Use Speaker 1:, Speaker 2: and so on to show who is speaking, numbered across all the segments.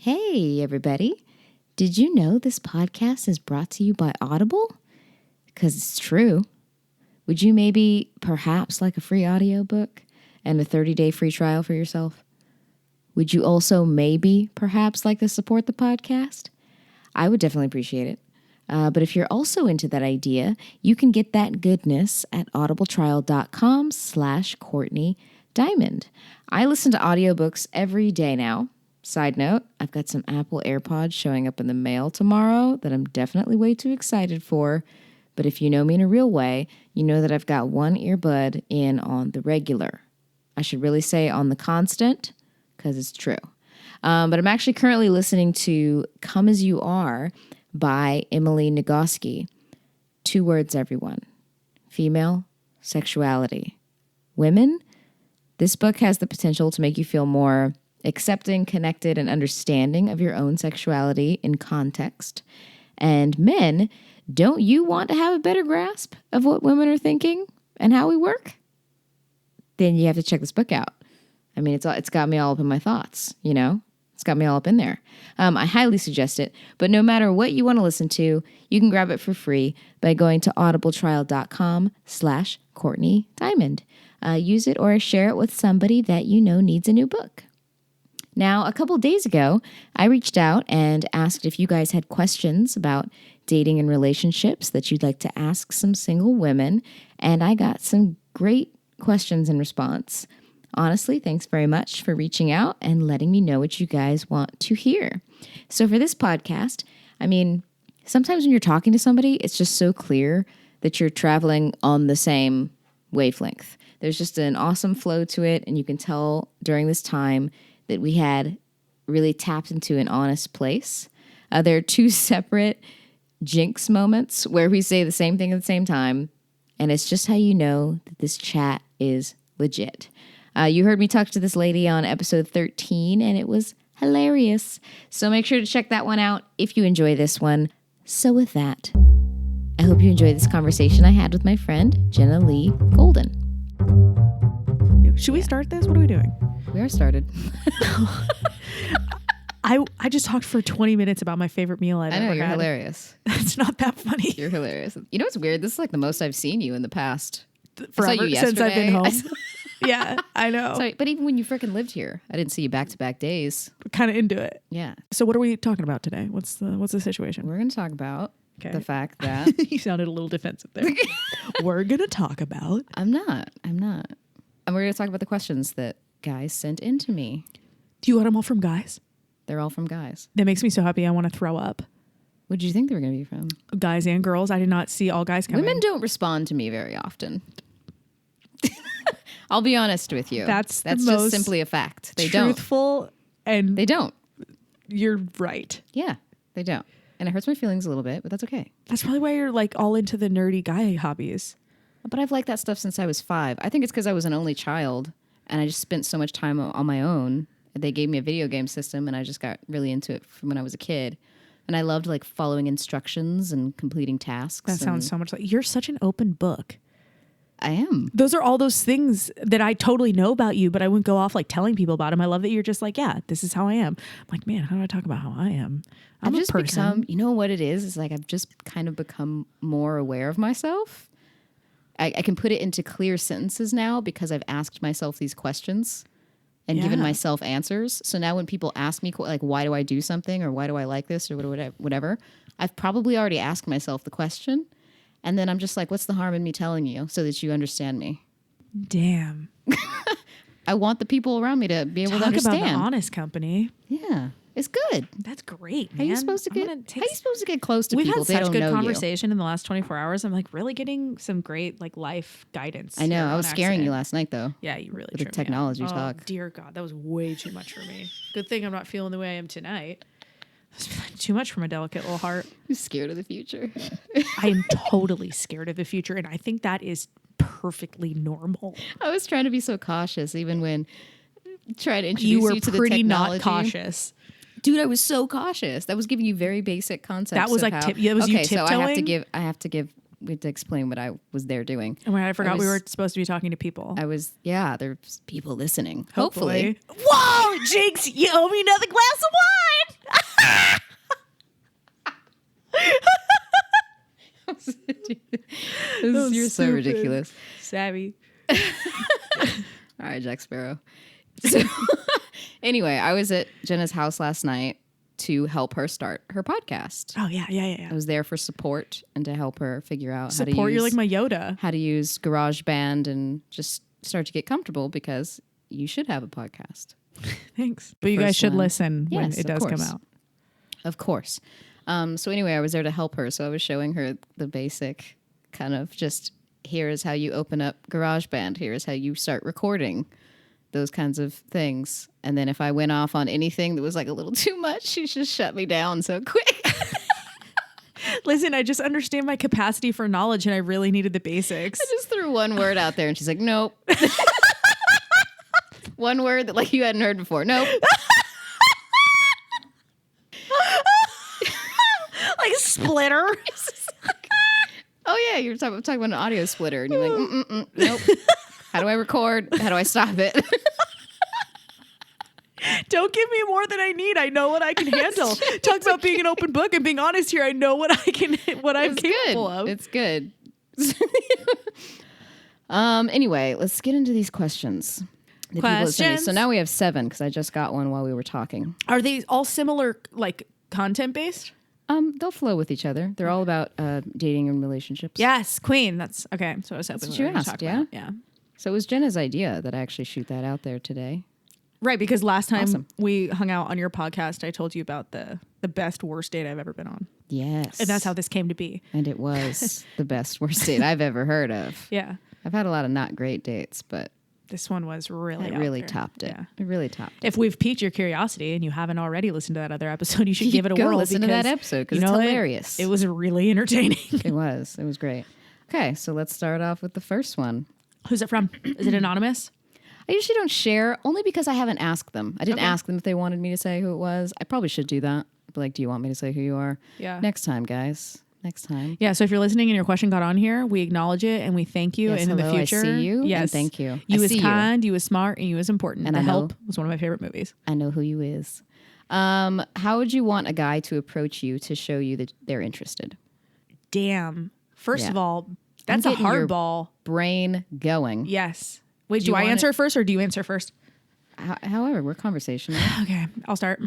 Speaker 1: Hey, everybody. Did you know this podcast is brought to you by Audible? Because it's true. Would you maybe perhaps like a free audiobook and a 30-day free trial for yourself? Would you also maybe perhaps like to support the podcast? I would definitely appreciate it. But if you're also into that idea, you can get that goodness at audibletrial.com/Courtney Diamond. I listen to audiobooks every day now. Side note, I've got some Apple AirPods showing up in the mail tomorrow that I'm definitely way too excited for. But if you know me in a real way, you know that I've got one earbud in on the regular. I should really say on the constant, because it's true. But I'm actually currently listening to Come As You Are by Emily Nagoski. 2 words, everyone. Female sexuality. Women, this book has the potential to make you feel more accepting, connected, and understanding of your own sexuality in context. And men, don't you want to have a better grasp of what women are thinking and how we work? Then you have to check this book out. I mean, it's got me all up in my thoughts, you know? It's got me all up in there. I highly suggest it. But no matter what you want to listen to, you can grab it for free by going to audibletrial.com/Courtney Diamond. Use it or share it with somebody that you know needs a new book. Now, a couple days ago, I reached out and asked if you guys had questions about dating and relationships that you'd like to ask some single women, and I got some great questions in response. Honestly, thanks very much for reaching out and letting me know what you guys want to hear. So for this podcast, I mean, sometimes when you're talking to somebody, it's just so clear that you're traveling on the same wavelength. There's just an awesome flow to it, and you can tell during this time that we had really tapped into an honest place. There are 2 separate jinx moments where we say the same thing at the same time, and it's just how you know that this chat is legit. You heard me talk to this lady on episode 13, and it was hilarious. So make sure to check that one out if you enjoy this one. So with that, I hope you enjoyed this conversation I had with my friend, Jenna Lee Golden.
Speaker 2: Should we start this? What are we doing?
Speaker 1: We are started.
Speaker 2: I just talked for 20 minutes about my favorite meal I've ever had.
Speaker 1: I know, you're hilarious.
Speaker 2: It's not that funny.
Speaker 1: You're hilarious. You know what's weird? This is like the most I've seen you in the past.
Speaker 2: Forever, since I've been home. Yeah, I know.
Speaker 1: Sorry, but even when you freaking lived here, I didn't see you back-to-back days.
Speaker 2: Kind of into it.
Speaker 1: Yeah.
Speaker 2: So what are we talking about today? What's the situation?
Speaker 1: We're going to talk about the fact that...
Speaker 2: You sounded a little defensive there. We're going to talk about...
Speaker 1: I'm not. And we're going to talk about the questions that guys sent in to me.
Speaker 2: Do you want them all from guys?
Speaker 1: They're all from guys.
Speaker 2: That makes me so happy. I want to throw up.
Speaker 1: What did you think they were going to be from?
Speaker 2: Guys and girls. I did not see all guys coming.
Speaker 1: Women don't respond to me very often. I'll be honest with you.
Speaker 2: That's
Speaker 1: just simply a fact. They
Speaker 2: truthful
Speaker 1: don't.
Speaker 2: And
Speaker 1: they don't.
Speaker 2: You're right.
Speaker 1: Yeah, they don't. And it hurts my feelings a little bit, but that's okay.
Speaker 2: That's probably why you're like all into the nerdy guy hobbies.
Speaker 1: But I've liked that stuff since I was 5. I think it's because I was an only child and I just spent so much time on my own. They gave me a video game system and I just got really into it from when I was a kid. And I loved like following instructions and completing tasks.
Speaker 2: That sounds so much like you're such an open book.
Speaker 1: I am.
Speaker 2: Those are all those things that I totally know about you, but I wouldn't go off like telling people about them. I love that you're just like, yeah, this is how I am. I'm like, man, how do I talk about how I am?
Speaker 1: I've just become, you know what it is? It's like I've just kind of become more aware of myself. I can put it into clear sentences now because I've asked myself these questions and given myself answers. So now when people ask me, like, why do I do something or why do I like this or whatever, I've probably already asked myself the question. And then I'm just like, what's the harm in me telling you so that you understand me?
Speaker 2: Damn.
Speaker 1: I want the people around me to be able to understand.
Speaker 2: Talk about the honest company.
Speaker 1: Yeah. It's good.
Speaker 2: That's great, man.
Speaker 1: How are you supposed to get close to
Speaker 2: We've
Speaker 1: people?
Speaker 2: We've had such good conversation in the last 24 hours. I'm like really getting some great like life guidance.
Speaker 1: I know. I was scaring you last night though.
Speaker 2: Yeah, you really
Speaker 1: with the technology talk.
Speaker 2: Oh, dear God, that was way too much for me. Good thing I'm not feeling the way I am tonight. Too much for my delicate little heart.
Speaker 1: I'm scared of the future.
Speaker 2: I am totally scared of the future, and I think that is perfectly normal.
Speaker 1: I was trying to be so cautious, even when trying to introduce you to the technology.
Speaker 2: You were pretty not cautious.
Speaker 1: Dude, I was so cautious. That was giving you very basic concepts.
Speaker 2: That was like you tiptoeing?
Speaker 1: So I have to explain what I was there doing.
Speaker 2: Oh my God, I forgot we were supposed to be talking to people.
Speaker 1: There's people listening. Hopefully.
Speaker 2: Whoa, Jinx, you owe me another glass of wine.
Speaker 1: You're so ridiculous.
Speaker 2: Savvy.
Speaker 1: All right, Jack Sparrow. So anyway, I was at Jenna's house last night to help her start her podcast.
Speaker 2: Oh, yeah.
Speaker 1: I was there for support and to help her figure out
Speaker 2: Support, you're like my Yoda.
Speaker 1: how to use GarageBand and just start to get comfortable because you should have a podcast.
Speaker 2: Thanks. But you guys should listen when
Speaker 1: Yes,
Speaker 2: it does come out.
Speaker 1: Of course. So anyway, I was there to help her. So I was showing her the basic kind of just, here's how you open up GarageBand. Here's how you start recording. Those kinds of things. And then if I went off on anything that was like a little too much, she just shut me down so quick.
Speaker 2: Listen, I just understand my capacity for knowledge and I really needed the basics.
Speaker 1: I just threw one word out there and she's like, nope. One word that like you hadn't heard before. Nope.
Speaker 2: Like splitter.
Speaker 1: Oh yeah, you're talking about an audio splitter. And you're like, nope. How do I record? How do I stop it?
Speaker 2: Don't give me more than I need. I know what I can handle. Talks about being an open book and being honest here. I know what I'm capable of.
Speaker 1: It's good. Anyway, let's get into these questions.
Speaker 2: Questions.
Speaker 1: So now we have 7 because I just got one while we were talking.
Speaker 2: Are they all similar, like content based?
Speaker 1: They'll flow with each other. They're all about dating and relationships.
Speaker 2: Yes, Queen. That's okay. So I was hoping
Speaker 1: That's what
Speaker 2: we
Speaker 1: you
Speaker 2: were gonna
Speaker 1: asked,
Speaker 2: talk
Speaker 1: yeah?
Speaker 2: about. Yeah.
Speaker 1: So it was Jenna's idea that I actually shoot that out there today.
Speaker 2: Right, because last time
Speaker 1: Awesome.
Speaker 2: we hung out on your podcast, I told you about the best worst date I've ever been on.
Speaker 1: Yes.
Speaker 2: And that's how this came to be.
Speaker 1: And it was the best worst date I've ever heard of.
Speaker 2: Yeah.
Speaker 1: I've had a lot of not great dates, but
Speaker 2: This one was really
Speaker 1: it
Speaker 2: out
Speaker 1: really
Speaker 2: there.
Speaker 1: topped it.
Speaker 2: Yeah.
Speaker 1: It really topped it.
Speaker 2: If we've piqued your curiosity and you haven't already listened to that other episode, you should give it a
Speaker 1: Go
Speaker 2: whirl.
Speaker 1: listen to that episode because it's hilarious.
Speaker 2: It was really entertaining.
Speaker 1: It was. It was great. Okay, so let's start off with the first one.
Speaker 2: Who's it from? Is it anonymous?
Speaker 1: I usually don't share only because I haven't asked them. I didn't
Speaker 2: Okay.
Speaker 1: ask them if they wanted me to say who it was. I probably should do that. Be like, do you want me to say who you are?
Speaker 2: Yeah.
Speaker 1: Next time, guys. Next time.
Speaker 2: Yeah, so if you're listening and your question got on here, we acknowledge it and we thank you.
Speaker 1: Yes,
Speaker 2: and in
Speaker 1: hello,
Speaker 2: the future,
Speaker 1: I see you,
Speaker 2: yes,
Speaker 1: and thank you.
Speaker 2: You
Speaker 1: I
Speaker 2: was
Speaker 1: see you.
Speaker 2: kind, you was smart, and you was important.
Speaker 1: And
Speaker 2: The
Speaker 1: I know-
Speaker 2: Help was one of my favorite movies.
Speaker 1: I know who you is. How would you want a guy to approach you to show you that they're interested?
Speaker 2: Damn. First
Speaker 1: Yeah.
Speaker 2: of all, that's a
Speaker 1: getting your-
Speaker 2: hard ball.
Speaker 1: Brain going.
Speaker 2: Yes. Wait,
Speaker 1: Do
Speaker 2: do
Speaker 1: you
Speaker 2: I
Speaker 1: want
Speaker 2: answer first or do you answer first?
Speaker 1: However, we're conversational.
Speaker 2: Okay, I'll start.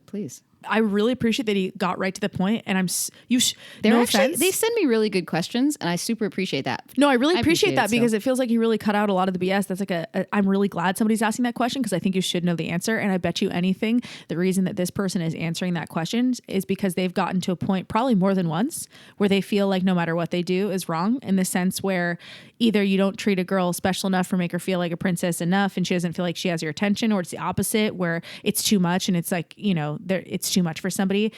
Speaker 1: Please.
Speaker 2: I really appreciate that he got right to the point, and
Speaker 1: They're
Speaker 2: no
Speaker 1: actually,
Speaker 2: offense.
Speaker 1: they send me really good questions, and I super appreciate that.
Speaker 2: No, I really
Speaker 1: I
Speaker 2: appreciate
Speaker 1: appreciate
Speaker 2: that
Speaker 1: it,
Speaker 2: because
Speaker 1: so.
Speaker 2: it feels like you really cut out a lot of the BS. That's like I'm really glad somebody's asking that question because I think you should know the answer. And I bet you anything, the reason that this person is answering that question is because they've gotten to a point, probably more than once, where they feel like no matter what they do is wrong, in the sense where either you don't treat a girl special enough or make her feel like a princess enough and she doesn't feel like she has your attention, or it's the opposite where it's too much and it's like, it's too much for somebody.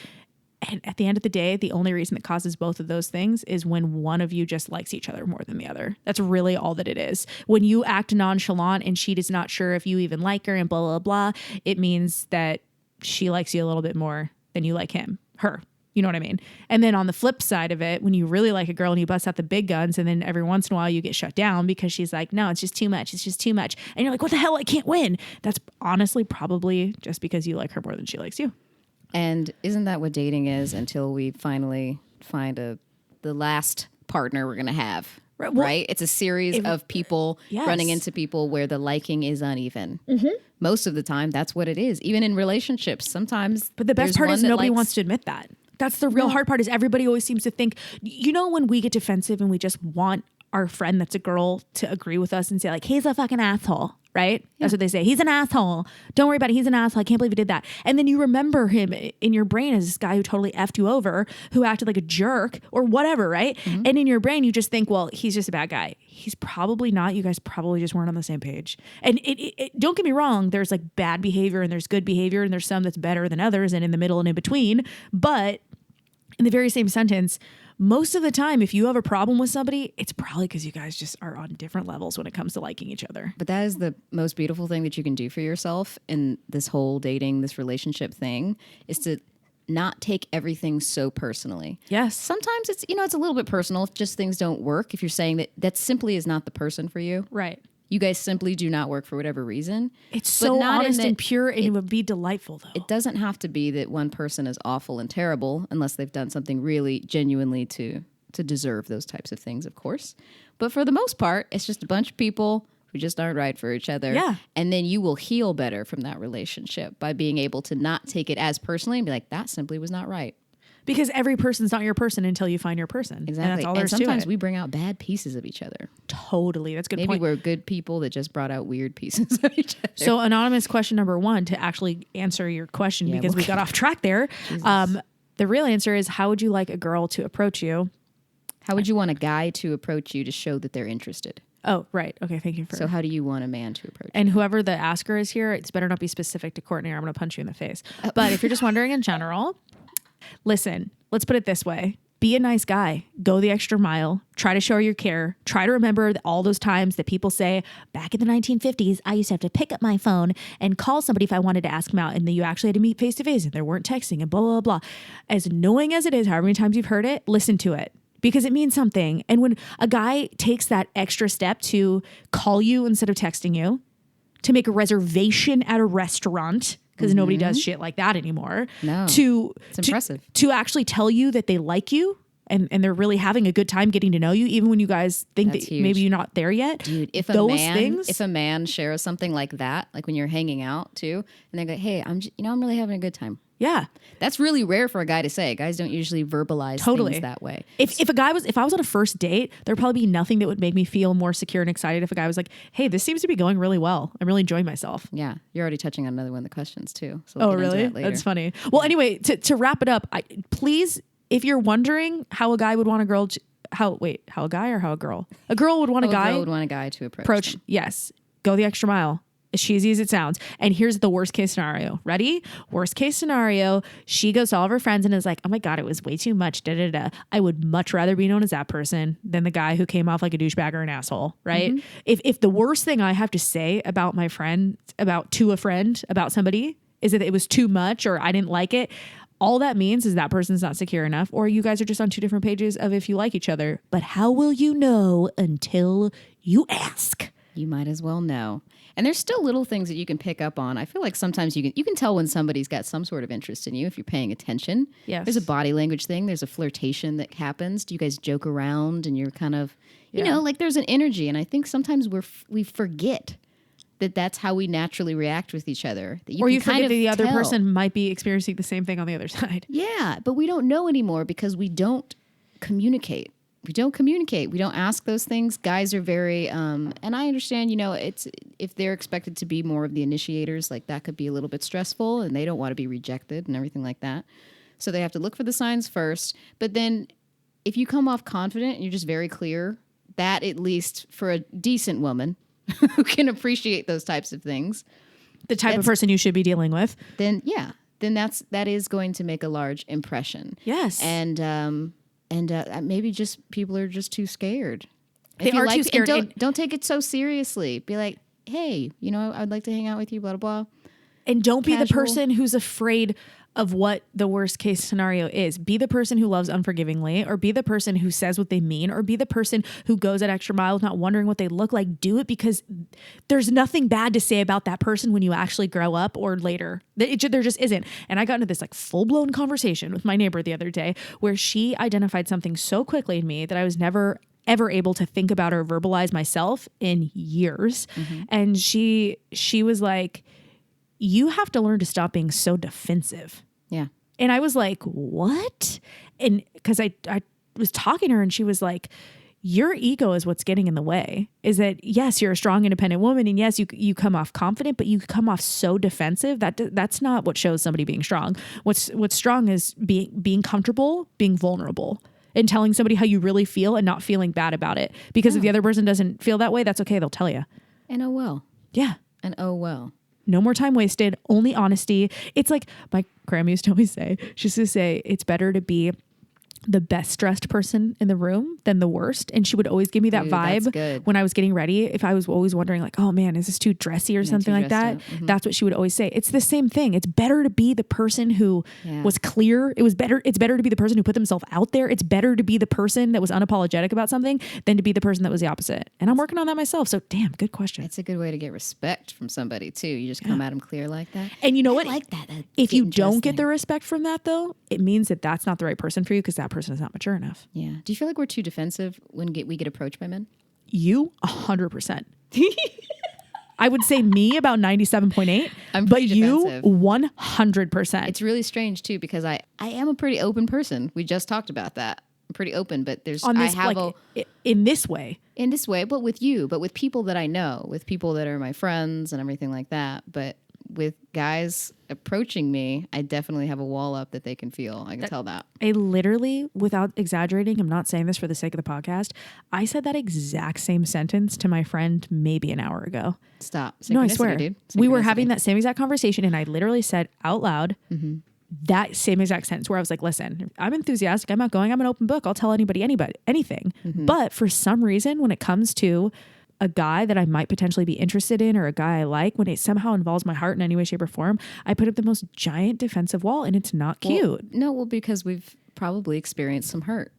Speaker 2: And at the end of the day, the only reason that causes both of those things is when one of you just likes each other more than the other. That's really all that it is. When you act nonchalant and she is not sure if you even like her and blah, blah, blah, it means that she likes you a little bit more than you like her. You know what I mean? And then on the flip side of it, when you really like a girl and you bust out the big guns and then every once in a while you get shut down because she's like, no, it's just too much. It's just too much. And you're like, what the hell? I can't win. That's honestly probably just because you like her more than she likes you.
Speaker 1: And isn't that what dating is until we finally find the last partner we're going to have?
Speaker 2: Right, well,
Speaker 1: right? It's a series of people
Speaker 2: Yes.
Speaker 1: running into people where the liking is uneven.
Speaker 2: Mm-hmm.
Speaker 1: Most of the time, that's what it is. Even in relationships, sometimes.
Speaker 2: But the best
Speaker 1: there's
Speaker 2: part
Speaker 1: one
Speaker 2: is
Speaker 1: that
Speaker 2: nobody
Speaker 1: likes-
Speaker 2: wants to admit that. That's the real hard part is everybody always seems to think, when we get defensive and we just want our friend that's a girl to agree with us and say like, he's a fucking asshole, right? That's what they say. He's an asshole. Don't worry about it. He's an asshole. I can't believe he did that. And then you remember him in your brain as this guy who totally effed you over, who acted like a jerk or whatever, right?
Speaker 1: Mm-hmm.
Speaker 2: And in your brain, you just think, well, he's just a bad guy. He's probably not. You guys probably just weren't on the same page. And it don't get me wrong. There's like bad behavior and there's good behavior and there's some that's better than others and in the middle and in between. But in the very same sentence, most of the time, if you have a problem with somebody, it's probably because you guys just are on different levels when it comes to liking each other.
Speaker 1: But that is the most beautiful thing that you can do for yourself in this whole dating, this relationship thing, is to not take everything so personally.
Speaker 2: Yes.
Speaker 1: Sometimes it's, it's a little bit personal if just things don't work. If you're saying that simply is not the person for you.
Speaker 2: Right.
Speaker 1: You guys simply do not work for whatever reason.
Speaker 2: It's
Speaker 1: But
Speaker 2: so
Speaker 1: not in
Speaker 2: honest
Speaker 1: that
Speaker 2: and pure, and it would be delightful, though.
Speaker 1: It doesn't have to be that one person is awful and terrible unless they've done something really genuinely to to deserve those types of things, of course. But for the most part, it's just a bunch of people who just aren't right for each other.
Speaker 2: Yeah.
Speaker 1: And then you will heal better from that relationship by being able to not take it as personally and be like, that simply was not right.
Speaker 2: Because every person's not your person until you find your person.
Speaker 1: Exactly.
Speaker 2: And that's all there's to it.
Speaker 1: Sometimes we bring out bad pieces of each other.
Speaker 2: Totally. That's a good
Speaker 1: Maybe
Speaker 2: point.
Speaker 1: we're good people that just brought out weird pieces of each other.
Speaker 2: So anonymous question number 1 to actually answer your question, because we got off track there. The real answer is, how would you like a girl to approach you?
Speaker 1: How would you want a guy to approach you to show that they're interested?
Speaker 2: Oh, right. Okay. Thank you for.
Speaker 1: So how do you want a man to approach you?
Speaker 2: And whoever the asker is here, it's better not be specific to Courtney or I'm going to punch you in the face. But if you're just wondering in general, listen, let's put it this way. Be a nice guy. Go the extra mile. Try to show your care. Try to remember all those times that people say, back in the 1950s, I used to have to pick up my phone and call somebody if I wanted to ask them out. And then you actually had to meet face to face and there weren't texting and blah, blah, blah. As annoying as it is, however many times you've heard it, listen to it. Because it means something. And when a guy takes that extra step to call you instead of texting you, to make a reservation at a restaurant, because nobody does shit like that anymore.
Speaker 1: No, it's impressive.
Speaker 2: To actually tell you that they like you and they're really having a good time getting to know you, even when you guys think
Speaker 1: That's
Speaker 2: that
Speaker 1: huge.
Speaker 2: maybe you're not there yet.
Speaker 1: Dude, if a man shares something like that, like when you're hanging out too, and they go, "Hey, I'm really having a good time."
Speaker 2: Yeah.
Speaker 1: That's really rare for a guy to say. Guys don't usually verbalize things that way.
Speaker 2: If I was on a first date, there'd probably be nothing that would make me feel more secure and excited if a guy was like, "Hey, this seems to be going really well. I'm really enjoying myself."
Speaker 1: Yeah. You're already touching on another one of the questions too. So we'll get into
Speaker 2: really?
Speaker 1: that later.
Speaker 2: That's funny. Well, anyway, to wrap it up, please, if you're wondering how a guy would want a girl how a guy or how a girl? A girl would want a guy.
Speaker 1: A girl would want a guy to approach them.
Speaker 2: Yes. Go the extra mile. As cheesy as it sounds. And here's the worst case scenario. Ready? Worst case scenario. She goes to all of her friends and is like, "Oh my God, it was way too much. Da, da, da." I would much rather be known as that person than the guy who came off like a douchebag or an asshole. Right? Mm-hmm. If the worst thing I have to say about my friend, about somebody is that it was too much or I didn't like it, all that means is that person's not secure enough, or you guys are just on two different pages of if you like each other. But how will you know until you ask?
Speaker 1: You might as well know. And there's still little things that you can pick up on. I feel like sometimes you can tell when somebody's got some sort of interest in you if you're paying attention.
Speaker 2: Yes.
Speaker 1: There's a body language thing. There's a flirtation that happens. Do you guys joke around and you're kind of, you know, like there's an energy. And I think sometimes we forget that that's how we naturally react with each other. That you
Speaker 2: forget that the other person might be experiencing the same thing on the other side.
Speaker 1: Yeah, but we don't know anymore because we don't communicate. We don't communicate. We don't ask those things. Guys are very, and I understand, it's if they're expected to be more of the initiators, like that could be a little bit stressful and they don't want to be rejected and everything like that. So they have to look for the signs first. But then if you come off confident and you're just very clear, that at least for a decent woman who can appreciate those types of things.
Speaker 2: The type of person you should be dealing with.
Speaker 1: Then that is going to make a large impression.
Speaker 2: Yes.
Speaker 1: And maybe just people are just too scared.
Speaker 2: They are too scared.
Speaker 1: Don't take it so seriously. Be like, "Hey, I'd like to hang out with you, blah, blah, blah."
Speaker 2: And don't be the person who's afraid of what the worst case scenario is. Be the person who loves unforgivingly, or be the person who says what they mean, or be the person who goes that extra mile not wondering what they look like. Do it because there's nothing bad to say about that person when you actually grow up or later. There just isn't. And I got into this like full-blown conversation with my neighbor the other day where she identified something so quickly in me that I was never ever able to think about or verbalize myself in years. Mm-hmm. And she was like, "You have to learn to stop being so defensive."
Speaker 1: Yeah.
Speaker 2: And I was like, "What?" And because I was talking to her and she was like, "Your ego is what's getting in the way. Is that, yes, you're a strong, independent woman. And yes, you come off confident, but you come off so defensive. That's not what shows somebody being strong. What's strong is being comfortable, being vulnerable, and telling somebody how you really feel and not feeling bad about it. Because if the other person doesn't feel that way, that's okay. They'll tell you.
Speaker 1: And oh well.
Speaker 2: Yeah.
Speaker 1: And oh well.
Speaker 2: No more time wasted, only honesty. It's like my grandma used to always say, she used to say, it's better to be the best dressed person in the room than the worst. And she would always give me that vibe when I was getting ready. If I was always wondering like, "Oh man, is this too dressy or something like that?" Mm-hmm. That's what she would always say. It's the same thing. It's better to be the person who was clear. It's better to be the person who put themselves out there. It's better to be the person that was unapologetic about something than to be the person that was the opposite. And I'm working on that myself. So damn, good question.
Speaker 1: It's a good way to get respect from somebody too. You just come at them clear like that.
Speaker 2: And you know what?
Speaker 1: I like that.
Speaker 2: If you don't get the respect from that though, it means that that's not the right person for you because that person is not mature enough.
Speaker 1: Yeah. Do you feel like we're too defensive when we get approached by men?
Speaker 2: You 100%. I would say me about 97.8,
Speaker 1: I'm
Speaker 2: but
Speaker 1: pretty
Speaker 2: you
Speaker 1: defensive.
Speaker 2: 100%.
Speaker 1: It's really strange too, because I am a pretty open person. We just talked about that. I'm pretty open, but there's,
Speaker 2: on this,
Speaker 1: I have
Speaker 2: like, in this way.
Speaker 1: in this way, but with you, but with people that I know, with people that are my friends and everything like that. But with guys approaching me, I definitely have a wall up that they can feel. I can tell that.
Speaker 2: I literally, without exaggerating, I'm not saying this for the sake of the podcast, I said that exact same sentence to my friend maybe an hour ago.
Speaker 1: Stop.
Speaker 2: No, I
Speaker 1: Synchronicity,
Speaker 2: swear.
Speaker 1: dude.
Speaker 2: We were
Speaker 1: Synchronicity.
Speaker 2: having that same exact conversation, and I literally said out loud that same exact sentence where I was like, listen, I'm enthusiastic. I'm outgoing. I'm an open book. I'll tell anybody, anything. But for some reason, when it comes to a guy that I might potentially be interested in or a guy I like, when it somehow involves my heart in any way, shape, or form, I put up the most giant defensive wall, and it's not cute.
Speaker 1: No, because we've probably experienced some hurt.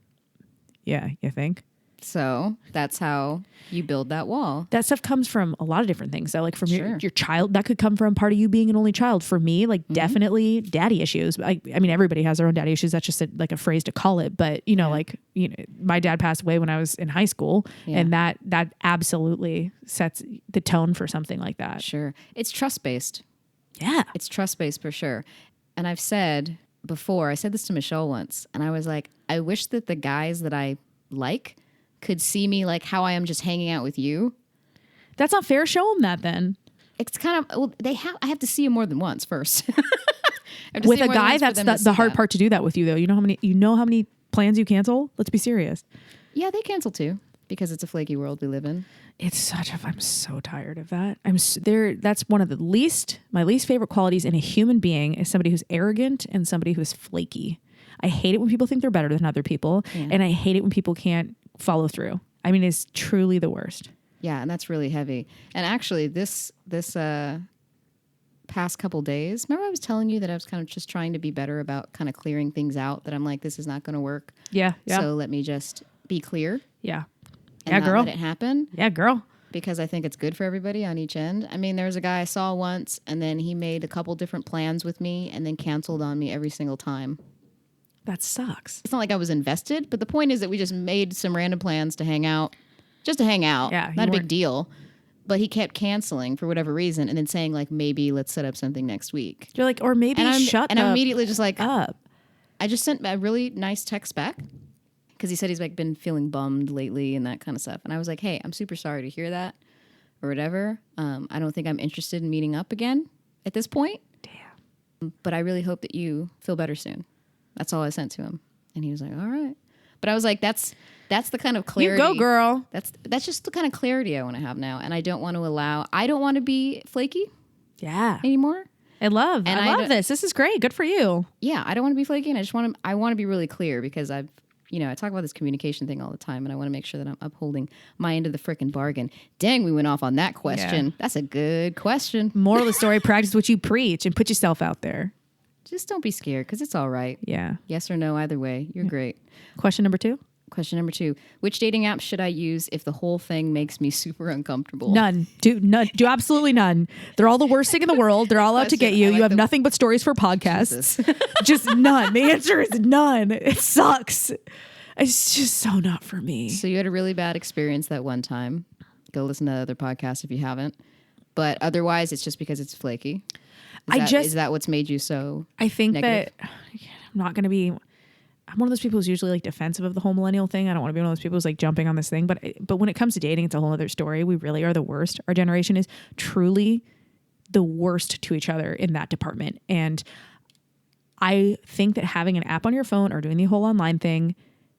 Speaker 2: Yeah, you think?
Speaker 1: So that's how you build that wall.
Speaker 2: That stuff comes from a lot of different things. So like from
Speaker 1: Sure.
Speaker 2: your child, that could come from part of you being an only child. For me, like definitely daddy issues. I mean, everybody has their own daddy issues. That's just like a phrase to call it. But my dad passed away when I was in high school, and that absolutely sets the tone for something like that.
Speaker 1: Sure. It's trust-based.
Speaker 2: Yeah.
Speaker 1: It's trust-based for sure. And I've said before, I said this to Michelle once, and I was like, I wish that the guys that I like could see me like how I am just hanging out with you.
Speaker 2: That's not fair. Show them that then.
Speaker 1: It's kind of, well, I have to see him more than once first.
Speaker 2: With a guy, that's the hard part to do that with you though. You know how many plans you cancel? Let's be serious.
Speaker 1: Yeah, they cancel too, because it's a flaky world we live in.
Speaker 2: I'm so tired of that. That's one of my least favorite qualities in a human being is somebody who's arrogant and somebody who's flaky. I hate it when people think they're better than other people. And I hate it when people can't follow through. I mean, it's truly the worst.
Speaker 1: Yeah, and that's really heavy. And actually, this past couple days, remember I was telling you that I was kind of just trying to be better about kind of clearing things out, that I'm like, this is not going to work.
Speaker 2: Yeah.
Speaker 1: So let me just be clear.
Speaker 2: Yeah.
Speaker 1: And not
Speaker 2: girl.
Speaker 1: let it happen.
Speaker 2: Yeah, girl.
Speaker 1: Because I think it's good for everybody on each end. I mean, there was a guy I saw once, and then he made a couple different plans with me and then canceled on me every single time.
Speaker 2: That sucks.
Speaker 1: It's not like I was invested, but the point is that we just made some random plans to hang out. Just to hang out.
Speaker 2: Yeah,
Speaker 1: not a big deal. But he kept canceling for whatever reason and then saying, like, maybe let's set up something next week.
Speaker 2: You're like, or maybe
Speaker 1: I'm immediately just like,
Speaker 2: up.
Speaker 1: I just sent a really nice text back because he said he's like been feeling bummed lately and that kind of stuff. And I was like, hey, I'm super sorry to hear that or whatever. I don't think I'm interested in meeting up again at this point. Damn. But I really hope that you feel better soon. That's all I sent to him. And he was like, all right. But I was like, that's the kind of clarity.
Speaker 2: You go, girl.
Speaker 1: That's just the kind of clarity I want to have now. And I don't want to be flaky anymore.
Speaker 2: I love this. This is great. Good for you.
Speaker 1: Yeah, I don't want to be flaky, and I want to be really clear because I talk about this communication thing all the time, and I want to make sure that I'm upholding my end of the frickin' bargain. Dang, we went off on that question. Yeah. That's a good question.
Speaker 2: Moral of the story, practice what you preach and put yourself out there.
Speaker 1: Just don't be scared because it's all right.
Speaker 2: Yeah.
Speaker 1: Yes or no, either way. You're great.
Speaker 2: Question number 2.
Speaker 1: Which dating app should I use if the whole thing makes me super uncomfortable?
Speaker 2: None. Do absolutely none. They're all the worst thing in the world. They're all out to get you. You have nothing but stories for podcasts. Just none. The answer is none. It sucks. It's just so not for me.
Speaker 1: So you had a really bad experience that one time. Go listen to the other podcast if you haven't. But otherwise, it's just because it's flaky. Is that what's made you so
Speaker 2: I think
Speaker 1: negative?
Speaker 2: that I'm not going to be... I'm one of those people who's usually like defensive of the whole millennial thing. I don't want to be one of those people who's like jumping on this thing. But when it comes to dating, it's a whole other story. We really are the worst. Our generation is truly the worst to each other in that department. And I think that having an app on your phone or doing the whole online thing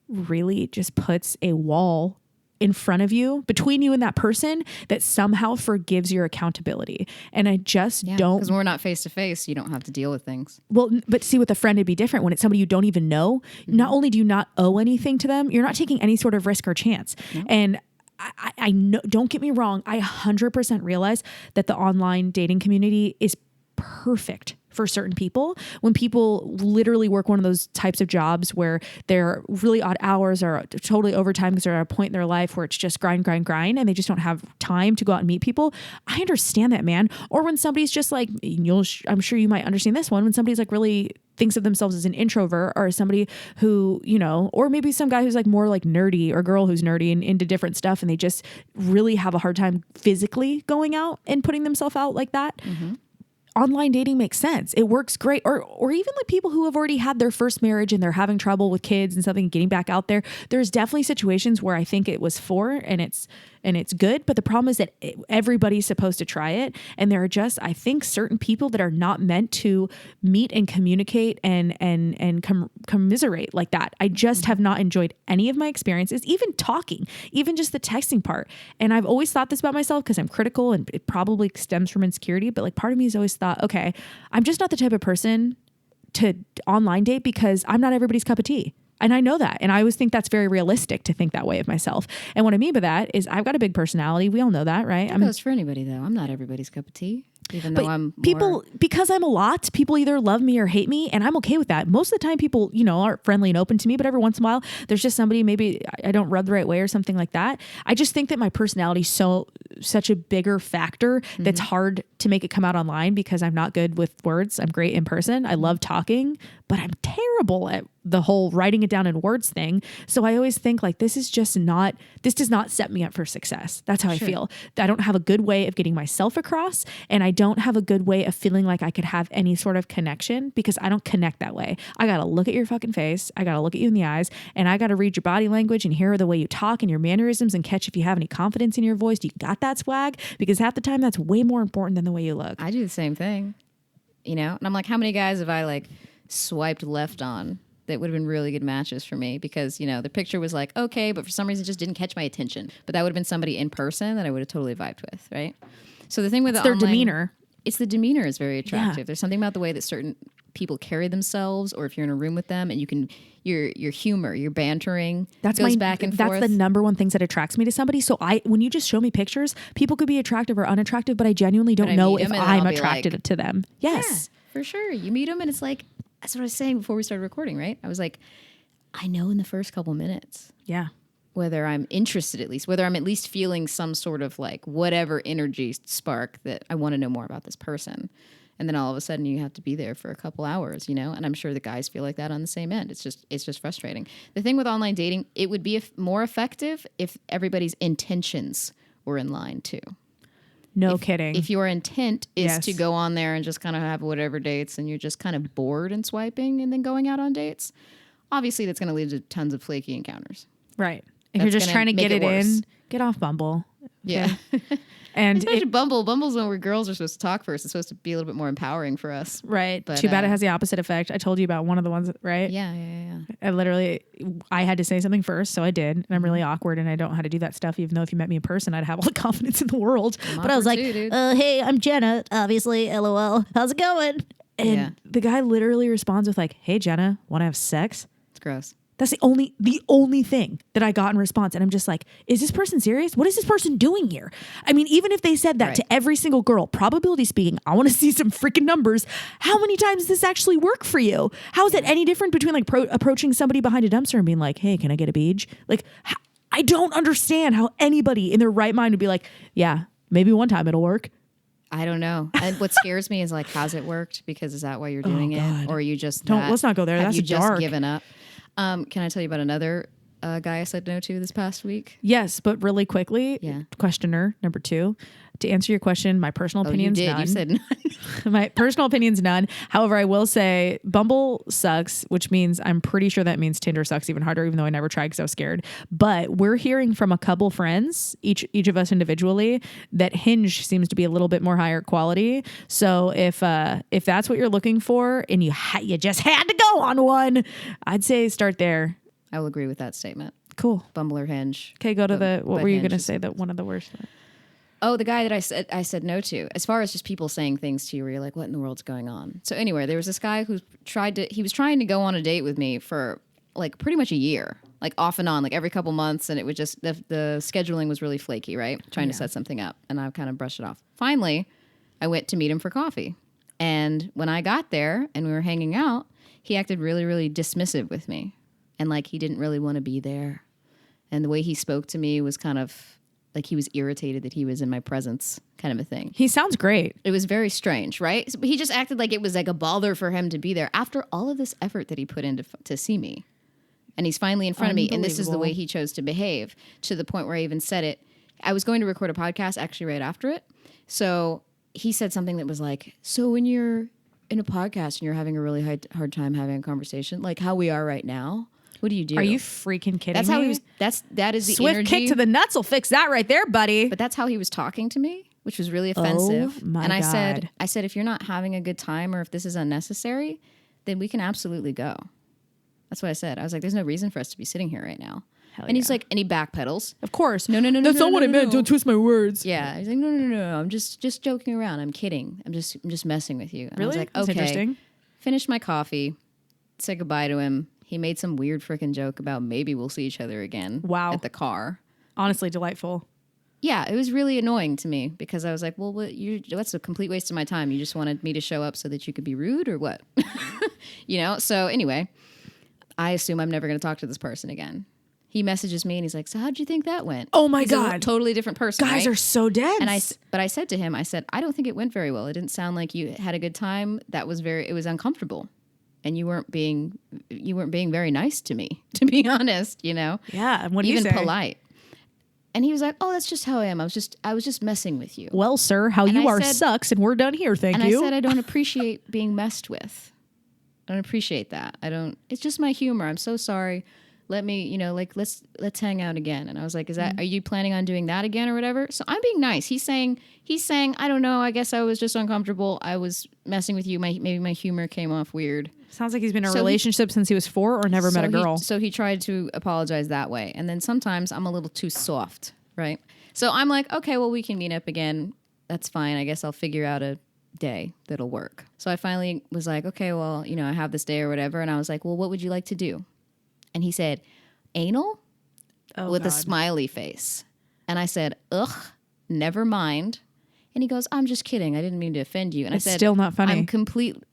Speaker 2: really just puts a wall in front of you, between you and that person, that somehow forgives your accountability. And I just don't...
Speaker 1: Because when we're not face to face, you don't have to deal with things.
Speaker 2: Well, but see, with a friend, it'd be different. When it's somebody you don't even know, not only do you not owe anything to them, you're not taking any sort of risk or chance. Mm-hmm. And I know, don't get me wrong, I 100% realize that the online dating community is perfect for certain people. When people literally work one of those types of jobs where they're really odd hours or totally overtime because they're at a point in their life where it's just grind, and they just don't have time to go out and meet people. I understand that, man. Or when somebody's just like, I'm sure you might understand this one, when somebody's like really thinks of themselves as an introvert or somebody who, you know, or maybe some guy who's like more like nerdy or girl who's nerdy and into different stuff. And they just really have a hard time physically going out and putting themselves out like that. Online dating makes sense. It works great. Or even like people who have already had their first marriage and they're having trouble with kids and something, getting back out there. There's definitely situations where I think it was for and it's good. But the problem is that everybody's supposed to try it. And there are just, I think, certain people that are not meant to meet and communicate and commiserate like that. I just have not enjoyed any of my experiences, even talking, even just the texting part. And I've always thought this about myself because I'm critical and it probably stems from insecurity. But like part of me has always thought, okay, I'm just not the type of person to online date because I'm not everybody's cup of tea. And I know that. And I always think that's very realistic to think that way of myself. And what I mean by that is I've got a big personality. We all know that, right?
Speaker 1: That goes for anybody, though. I'm not everybody's cup of tea. Even though I'm
Speaker 2: because I'm a lot, people either love me or hate me, and I'm okay with that. Most of the time people, you know, are friendly and open to me, but every once in a while there's just somebody, maybe I don't rub the right way or something like that. I just think that my personality is such a bigger factor that's hard to make it come out online because I'm not good with words. I'm great in person. I love talking, but I'm terrible at the whole writing it down in words thing. So I always think like, this does not set me up for success. That's how I feel. I don't have a good way of getting myself across, and I don't have a good way of feeling like I could have any sort of connection because I don't connect that way. I got to look at your fucking face. I got to look at you in the eyes, and I got to read your body language and hear the way you talk and your mannerisms and catch if you have any confidence in your voice. Do you got that swag? Because half the time that's way more important than the way you look.
Speaker 1: I do the same thing, you know? And I'm like, how many guys have I like swiped left on that would have been really good matches for me because, you know, the picture was like, okay, but for some reason it just didn't catch my attention. But that would have been somebody in person that I would have totally vibed with, right? So the thing with
Speaker 2: their demeanor.
Speaker 1: It's the demeanor is very attractive.
Speaker 2: Yeah.
Speaker 1: There's something about the way that certain people carry themselves, or if you're in a room with them and you can, your humor, your bantering goes back and forth.
Speaker 2: That's the number one things that attracts me to somebody. So when you just show me pictures, people could be attractive or unattractive, but I genuinely don't know if I'm attracted to them. Yes.
Speaker 1: Yeah, for sure. You meet them and it's like, that's what I was saying before we started recording, right? I was like, I know in the first couple minutes.
Speaker 2: Yeah.
Speaker 1: Whether I'm interested, at least, whether I'm at least feeling some sort of like whatever energy spark that I want to know more about this person. And then all of a sudden you have to be there for a couple hours, you know? And I'm sure the guys feel like that on the same end. It's just frustrating. The thing with online dating, it would be more effective if everybody's intentions were in line too.
Speaker 2: No kidding.
Speaker 1: If your intent is to go on there and just kind of have whatever dates and you're just kind of bored and swiping and then going out on dates, obviously that's going to lead to tons of flaky encounters.
Speaker 2: Right. If you're just trying to get it in, get off Bumble.
Speaker 1: Yeah.
Speaker 2: And
Speaker 1: especially Bumble's one where girls are supposed to talk first. It's supposed to be a little bit more empowering for us.
Speaker 2: Right. But too bad it has the opposite effect. I told you about one of the ones, right?
Speaker 1: Yeah.
Speaker 2: I had to say something first, so I did. And I'm really awkward and I don't know how to do that stuff, even though if you met me in person, I'd have all the confidence in the world. But I was like, hey, I'm Jenna, obviously, LOL. How's it going? And the guy literally responds with like, hey, Jenna, want to have sex?
Speaker 1: It's gross.
Speaker 2: That's the only thing that I got in response. And I'm just like, is this person serious? What is this person doing here? I mean, even if they said that to every single girl, probability speaking, I want to see some freaking numbers. How many times does this actually work for you? How is it any different between like approaching somebody behind a dumpster and being like, hey, can I get a beach? Like, I don't understand how anybody in their right mind would be like, yeah, maybe one time it'll work.
Speaker 1: I don't know. And what scares me is like, has it worked? Because is that why you're doing it? Or are you just
Speaker 2: let's not go there.
Speaker 1: Have
Speaker 2: That's
Speaker 1: you
Speaker 2: dark.
Speaker 1: Just given up? Can I tell you about another guy I said no to this past week?
Speaker 2: Yes, but really quickly, questioner number 2. To answer your question, my personal opinion's none.
Speaker 1: You said none.
Speaker 2: My personal opinion's none. However, I will say Bumble sucks, which means I'm pretty sure that means Tinder sucks even harder, even though I never tried because I was scared. But we're hearing from a couple friends, each of us individually, that Hinge seems to be a little bit more higher quality. So if that's what you're looking for and you just had to go on one, I'd say start there.
Speaker 1: I will agree with that statement.
Speaker 2: Cool.
Speaker 1: Bumble or Hinge.
Speaker 2: Okay, go to what were you going to say that one of the worst?
Speaker 1: Oh, the guy that I said no to. As far as just people saying things to you where you're like, what in the world's going on? So anyway, there was this guy who he was trying to go on a date with me for like pretty much a year, like off and on, like every couple months. And it would just, the scheduling was really flaky, right? Trying to set something up. And I kind of brushed it off. Finally, I went to meet him for coffee. And when I got there and we were hanging out, he acted really, really dismissive with me. And like he didn't really want to be there. And the way he spoke to me was kind of like he was irritated that he was in my presence, kind of a thing.
Speaker 2: He sounds great.
Speaker 1: It was very strange, right? But he just acted like it was like a bother for him to be there after all of this effort that he put in to see me. And he's finally in front of me, and this is the way he chose to behave, to the point where I even said it. I was going to record a podcast actually right after it. So he said something that was like, so when you're in a podcast and you're having a really hard time having a conversation, like how we are right now, what do you do?
Speaker 2: Are you freaking kidding
Speaker 1: That's
Speaker 2: me?
Speaker 1: how he was. That is the
Speaker 2: Swift
Speaker 1: energy.
Speaker 2: kick to the nuts will fix that right there, buddy.
Speaker 1: But that's how he was talking to me, which was really offensive.
Speaker 2: Oh, my
Speaker 1: and I
Speaker 2: God.
Speaker 1: said, if you're not having a good time or if this is unnecessary, then we can absolutely go. That's what I said. I was like, there's no reason for us to be sitting here right now.
Speaker 2: Hell
Speaker 1: and he's
Speaker 2: yeah.
Speaker 1: like, and he backpedals.
Speaker 2: Of course.
Speaker 1: No.
Speaker 2: That's not what I meant. Don't twist my words.
Speaker 1: Yeah. He's like, no. I'm just joking around. I'm kidding. I'm just messing with you. And I was
Speaker 2: Really?
Speaker 1: like,
Speaker 2: That's
Speaker 1: okay.
Speaker 2: interesting.
Speaker 1: Finished my coffee. Said goodbye to him. He made some weird freaking joke about maybe we'll see each other again.
Speaker 2: Wow.
Speaker 1: At the car.
Speaker 2: Honestly, delightful.
Speaker 1: Yeah, it was really annoying to me because I was like, well, that's a complete waste of my time. You just wanted me to show up so that you could be rude or what? So anyway, I assume I'm never going to talk to this person again. He messages me and he's like, so how'd you think that went?
Speaker 2: Oh my
Speaker 1: He's
Speaker 2: God.
Speaker 1: a totally different person.
Speaker 2: Guys
Speaker 1: right?
Speaker 2: are so dense.
Speaker 1: But I said to him, I don't think it went very well. It didn't sound like you had a good time. It was uncomfortable. And you weren't being very nice to me, to be honest,
Speaker 2: Yeah. And what do you
Speaker 1: even
Speaker 2: say?
Speaker 1: polite. And he was like, oh, that's just how I am. I was just messing with you.
Speaker 2: Well, sir, how
Speaker 1: And
Speaker 2: you
Speaker 1: I
Speaker 2: are
Speaker 1: said-
Speaker 2: sucks, and we're done here. Thank
Speaker 1: And
Speaker 2: you.
Speaker 1: I said, I don't appreciate being messed with. I don't appreciate that. It's just my humor. I'm so sorry. Let me, let's hang out again. And I was like, are you planning on doing that again or whatever? So I'm being nice. He's saying, I don't know. I guess I was just uncomfortable. I was messing with you. Maybe my humor came off weird.
Speaker 2: Sounds like he's been in a relationship since he was 4 or never met a girl.
Speaker 1: So he tried to apologize that way. And then sometimes I'm a little too soft, right? So I'm like, okay, well, we can meet up again. That's fine. I guess I'll figure out a day that'll work. So I finally was like, okay, well, I have this day or whatever. And I was like, well, what would you like to do? And he said, anal? With a smiley face. And I said, ugh, never mind. And he goes, I'm just kidding. I didn't mean to offend you. And
Speaker 2: It's
Speaker 1: I said,
Speaker 2: still not funny.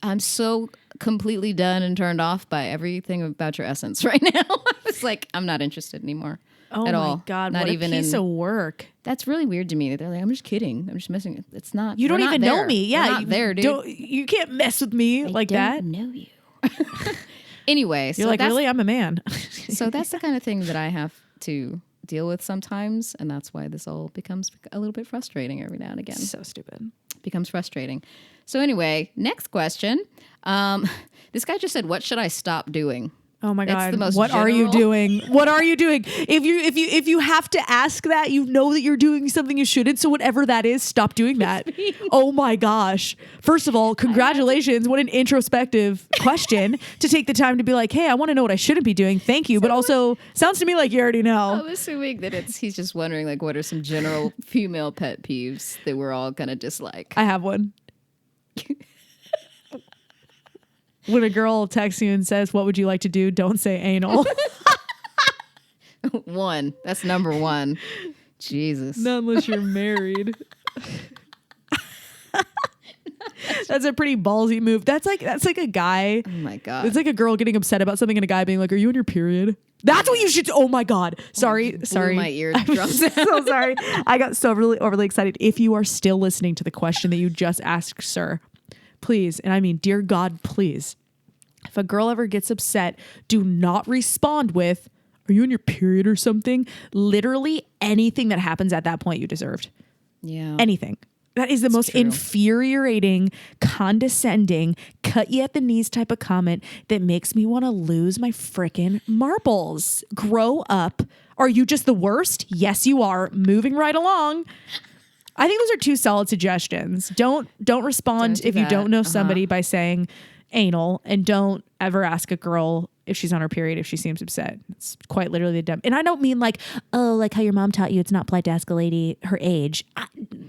Speaker 1: I'm so completely done and turned off by everything about your essence right now. I was like, I'm not interested anymore.
Speaker 2: Oh
Speaker 1: at
Speaker 2: my
Speaker 1: all.
Speaker 2: God,
Speaker 1: Not
Speaker 2: what
Speaker 1: even
Speaker 2: a piece of work.
Speaker 1: That's really weird to me that they're like, I'm just kidding. I'm just messing. It's not.
Speaker 2: You don't
Speaker 1: we're not
Speaker 2: even know
Speaker 1: there.
Speaker 2: me. Yeah.
Speaker 1: We're not there, dude.
Speaker 2: You can't mess with me like that.
Speaker 1: I don't know you. Anyway,
Speaker 2: You're
Speaker 1: so
Speaker 2: like,
Speaker 1: that's,
Speaker 2: really? I'm a man.
Speaker 1: so that's the kind of thing that I have to deal with sometimes. And that's why this all becomes a little bit frustrating every now and again.
Speaker 2: So stupid.
Speaker 1: Becomes frustrating. So anyway, next question. This guy just said, what should I stop doing?
Speaker 2: Oh my
Speaker 1: That's
Speaker 2: God.
Speaker 1: the most
Speaker 2: What are you
Speaker 1: general-
Speaker 2: doing? What are you doing? If you have to ask that, you know that you're doing something you shouldn't. So whatever that is, stop doing that. Oh my gosh. First of all, congratulations. What an introspective question to take the time to be like, hey, I want to know what I shouldn't be doing. Thank you. But also sounds to me like you already know.
Speaker 1: I'm assuming that he's just wondering like what are some general female pet peeves that we're all gonna dislike.
Speaker 2: I have one. When a girl texts you and says, what would you like to do? Don't say anal.
Speaker 1: One. That's number one. Jesus.
Speaker 2: Not unless you're married. That's a pretty ballsy move. That's like a guy.
Speaker 1: Oh my God.
Speaker 2: It's like a girl getting upset about something and a guy being like, are you on your period? That's what you should do. Oh my God. Sorry.
Speaker 1: Blew my eardrums out.
Speaker 2: So sorry. I got so really overly excited. If you are still listening to the question that you just asked, sir, please, and I mean, dear God, please, if a girl ever gets upset, do not respond with, are you on your period or something? Literally anything that happens at that point you deserved.
Speaker 1: Yeah.
Speaker 2: Anything. That is the most
Speaker 1: true.
Speaker 2: infuriating, condescending, cut you at the knees type of comment that makes me want to lose my frickin' marbles. Grow up. Are you just the worst? Yes, you are. Moving right along. I think those are two solid suggestions. Don't respond
Speaker 1: Don't do
Speaker 2: if you
Speaker 1: that.
Speaker 2: don't know somebody by saying anal, and don't ever ask a girl if she's on her period if she seems upset. It's quite literally dumb. And I don't mean like, oh, like how your mom taught you it's not polite to ask a lady her age.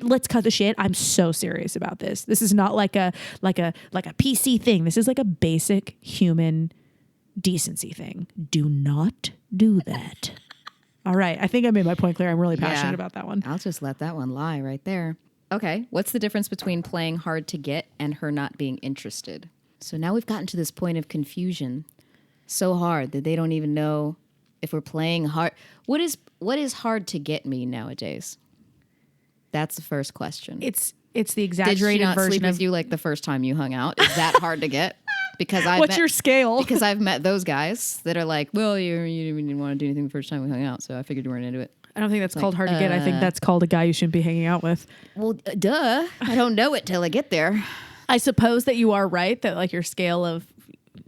Speaker 2: Let's cut the shit. I'm so serious about this. This is not like a PC thing. This is like a basic human decency thing. Do not do that. All right. I think I made my point clear. I'm really passionate about that one.
Speaker 1: I'll just let that one lie right there. Okay. What's the difference between playing hard to get and her not being interested? So now we've gotten to this point of confusion so hard that they don't even know if we're playing hard. What is hard to get mean nowadays? That's the first question.
Speaker 2: It's the
Speaker 1: Did she
Speaker 2: exaggerated
Speaker 1: not
Speaker 2: version
Speaker 1: sleep
Speaker 2: of
Speaker 1: with you like the first time you hung out? Is that hard to get? Because
Speaker 2: what's your scale?
Speaker 1: Because I've met those guys that are like, well, you didn't want to do anything the first time we hung out, so I figured you weren't into it.
Speaker 2: I don't think that's called hard to get. I think that's called a guy you shouldn't be hanging out with.
Speaker 1: Well, duh. I don't know it till I get there.
Speaker 2: I suppose that you are right that like your scale of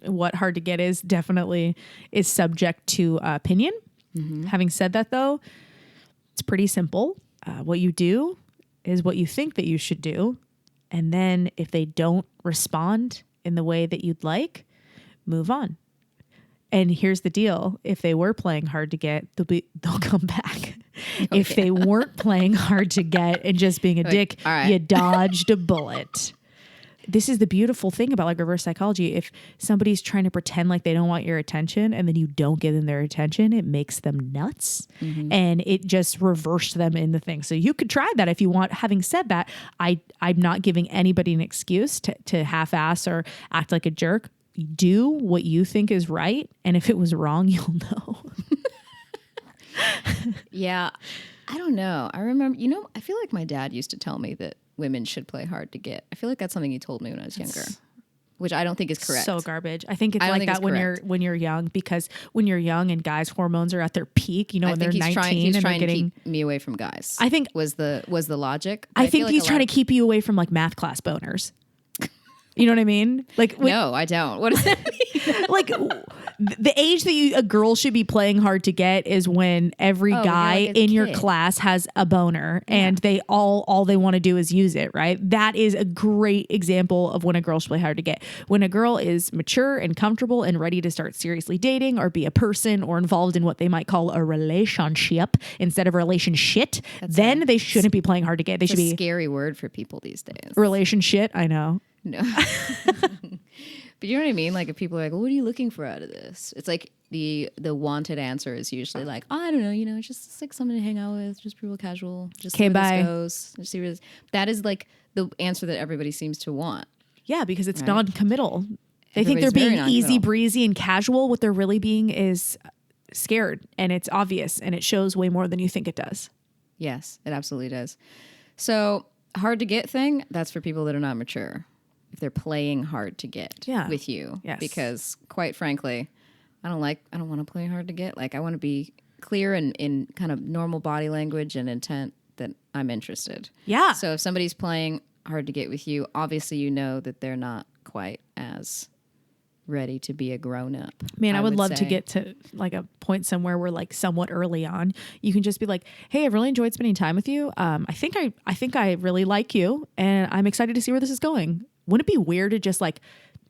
Speaker 2: what hard to get is definitely is subject to opinion. Having said that, though, it's pretty simple. What you do is what you think that you should do. And then if they don't respond in the way that you'd like, move on. And here's the deal. If they were playing hard to get, they'll come back. If they weren't playing hard to get and just being a dick, you dodged a bullet. This is the beautiful thing about like reverse psychology. If somebody's trying to pretend like they don't want your attention and then you don't give them their attention, it makes them nuts and it just reversed them in the thing. So you could try that if you want. Having said that, I'm not giving anybody an excuse to half-ass or act like a jerk. Do what you think is right. And if it was wrong, you'll know.
Speaker 1: Yeah. I don't know. I remember, I feel like my dad used to tell me that women should play hard to get. I feel like that's something he told me when I was younger, which I don't think is correct.
Speaker 2: So garbage. I think it's like that when you're young, because when you're young and guys' hormones are at their peak, when they're 19
Speaker 1: he's
Speaker 2: and
Speaker 1: trying
Speaker 2: they're getting
Speaker 1: to keep me away from guys.
Speaker 2: I think
Speaker 1: was the logic.
Speaker 2: I think he's trying to keep you away from like math class boners. You know what I mean? Like
Speaker 1: no, I don't. What does that mean?
Speaker 2: Like the age that a girl should be playing hard to get is when every guy in your class has a boner and they all they want to do is use it, right? That is a great example of when a girl should play hard to get. When a girl is mature and comfortable and ready to start seriously dating or be a person or involved in what they might call a relationship instead of relationship, then they shouldn't be playing hard to get. They should be a
Speaker 1: scary word for people these days.
Speaker 2: Relationship, I know.
Speaker 1: No. But you know what I mean? Like if people are like, well, what are you looking for out of this? It's like the wanted answer is usually like, oh, I don't know, just like something to hang out with, just real casual, just see where this goes. Just see where this. That is like the answer that everybody seems to want.
Speaker 2: Yeah, because it's non-committal. They think they're being easy breezy and casual. What they're really being is scared, and it's obvious, and it shows way more than you think it does.
Speaker 1: Yes, it absolutely does. So hard to get thing, that's for people that are not mature. If they're playing hard to get with you. Yes. Because quite frankly, I don't want to play hard to get. Like I want to be clear in kind of normal body language and intent that I'm interested.
Speaker 2: Yeah.
Speaker 1: So if somebody's playing hard to get with you, obviously you know that they're not quite as ready to be a grown up.
Speaker 2: Man, I would love to get to like a point somewhere where like somewhat early on you can just be like, hey, I've really enjoyed spending time with you. I think I really like you and I'm excited to see where this is going. Wouldn't it be weird to just like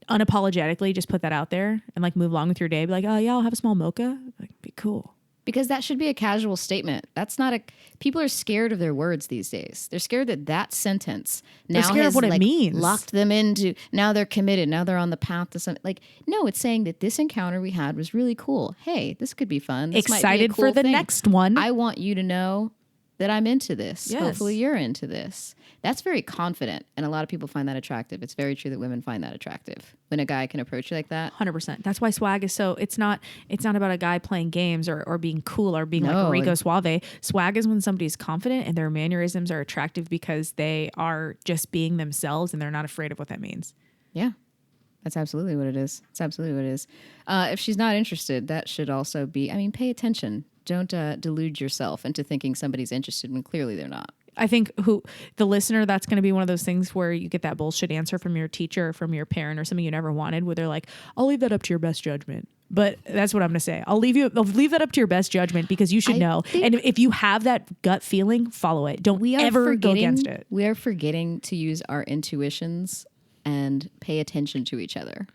Speaker 2: unapologetically just put that out there and like move along with your day? Be like, oh yeah, I'll have a small mocha. Like, be cool.
Speaker 1: Because that should be a casual statement. That's not people are scared of their words these days. They're scared that sentence now
Speaker 2: they're scared
Speaker 1: has
Speaker 2: of what
Speaker 1: like
Speaker 2: it means.
Speaker 1: Locked them into, now they're committed. Now they're on the path to something. Like, no, it's saying that this encounter we had was really cool. Hey, this could be fun. This
Speaker 2: Excited
Speaker 1: might be a cool
Speaker 2: for the
Speaker 1: thing.
Speaker 2: next one.
Speaker 1: I want you to know that I'm into this.
Speaker 2: Yes.
Speaker 1: Hopefully you're into this. That's very confident. And a lot of people find that attractive. It's very true that women find that attractive when a guy can approach you like that.
Speaker 2: 100%. That's why swag is so, it's not about a guy playing games or being cool or being like a Rico Suave. Swag is when somebody's confident and their mannerisms are attractive because they are just being themselves and they're not afraid of what that means.
Speaker 1: Yeah. That's absolutely what it is. It's absolutely what it is. If she's not interested, that should also be, pay attention. Don't delude yourself into thinking somebody's interested when clearly they're not.
Speaker 2: I think the listener, that's going to be one of those things where you get that bullshit answer from your teacher or from your parent or something you never wanted, where they're like, I'll leave that up to your best judgment. But that's what I'm going to say. I'll leave that up to your best judgment because you should know. And if you have that gut feeling, follow it. Don't ever go against it.
Speaker 1: We are forgetting to use our intuitions and pay attention to each other.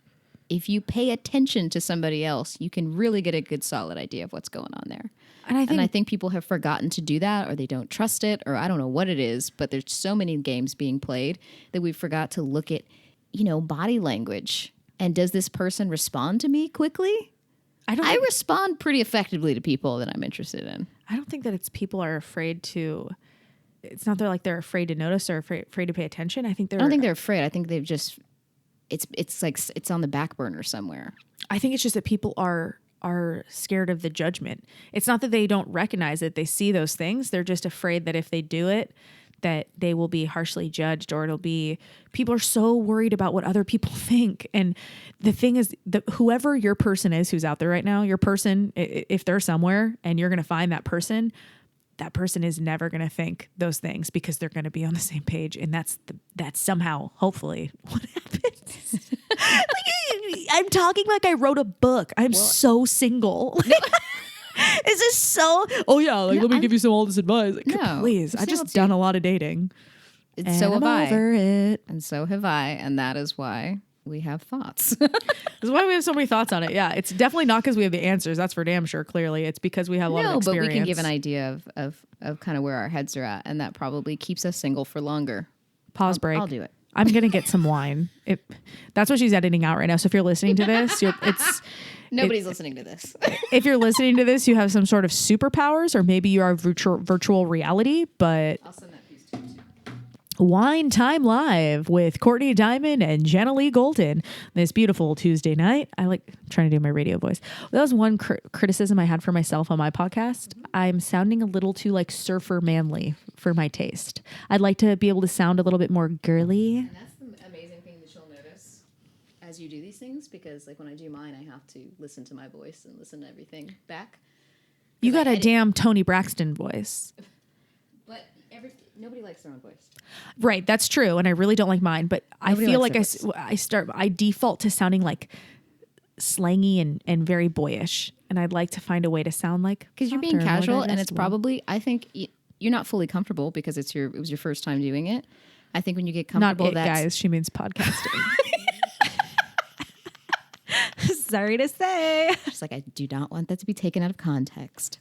Speaker 1: If you pay attention to somebody else, you can really get a good solid idea of what's going on there. And I think people have forgotten to do that, or they don't trust it, or I don't know what it is, but there's so many games being played that we forgot to look at, body language. And does this person respond to me quickly? I respond pretty effectively to people that I'm interested in.
Speaker 2: I don't think that it's people are afraid to. It's not they're afraid to notice or afraid to pay attention. I don't
Speaker 1: think they're afraid. I think they've just. It's like it's on the back burner somewhere.
Speaker 2: I think it's just that people are scared of the judgment. It's not that they don't recognize it. They see those things. They're just afraid that if they do it, that they will be harshly judged, or it'll be, people are so worried about what other people think. And the thing is that whoever your person is who's out there right now, your person, if they're somewhere and you're going to find that person is never going to think those things, because they're going to be on the same page. And that's somehow, hopefully, what happens. I'm talking like I wrote a book. I'm so single. This is so, let me give you all this advice. Like,
Speaker 1: No,
Speaker 2: please. I've just done a lot of dating.
Speaker 1: And so have I.
Speaker 2: Over it.
Speaker 1: And so have I. And that is why we have thoughts.
Speaker 2: That's why we have so many thoughts on it. Yeah, it's definitely not because we have the answers. That's for damn sure. Clearly, it's because we have a lot of experience.
Speaker 1: But we can give an idea of kind of where our heads are at, and that probably keeps us single for longer.
Speaker 2: Pause break.
Speaker 1: I'll do it.
Speaker 2: I'm gonna get some wine. That's what she's editing out right now. So if you're listening to this,
Speaker 1: Nobody's listening to this.
Speaker 2: If you're listening to this, you have some sort of superpowers, or maybe you are virtual reality. But
Speaker 1: I'll send that piece to you.
Speaker 2: Wine Time Live with Courtney Diamond and Jenna Lee Golden this beautiful Tuesday night. I like trying to do my radio voice. That was one criticism I had for myself on my podcast. I'm sounding a little too like surfer manly for my taste. I'd like to be able to sound a little bit more girly.
Speaker 1: And that's the amazing thing that you'll notice as you do these things, because like when I do mine, I have to listen to my voice and listen to everything back.
Speaker 2: You got a damn Tony Braxton voice.
Speaker 1: But nobody likes their own voice.
Speaker 2: Right, that's true, and I really don't like mine. But nobody, I feel like I default to sounding like slangy and very boyish, and I'd like to find a way to sound like,
Speaker 1: because you're being casual, and it's probably, I think you're not fully comfortable because it was your first time doing it. I think when you get comfortable,
Speaker 2: guys, she means podcasting. Sorry to say.
Speaker 1: Just like, I do not want that to be taken out of context.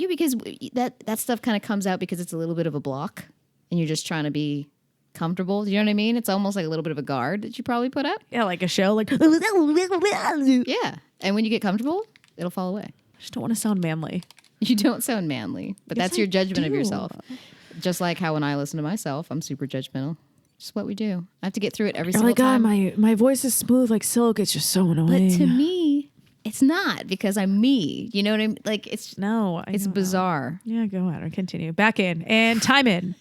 Speaker 1: Because that stuff kind of comes out because it's a little bit of a block and you're just trying to be comfortable. Do you know what I mean? It's almost like a little bit of a guard that you probably put up.
Speaker 2: Yeah, like a show. Like,
Speaker 1: yeah. And when you get comfortable, it'll fall away.
Speaker 2: I just don't want to sound manly.
Speaker 1: You don't sound manly, but
Speaker 2: Yes,
Speaker 1: that's your judgment
Speaker 2: I
Speaker 1: of
Speaker 2: do.
Speaker 1: yourself. Just like how when I listen to myself, I'm super judgmental. Just what we do. I have to get through it every
Speaker 2: Oh
Speaker 1: single
Speaker 2: my God,
Speaker 1: time.
Speaker 2: my voice is smooth like silk. It's just so annoying.
Speaker 1: But to me, it's not, because I'm me. You know what I mean? Like, it's bizarre.
Speaker 2: Yeah, go on. Continue. Back in and time in.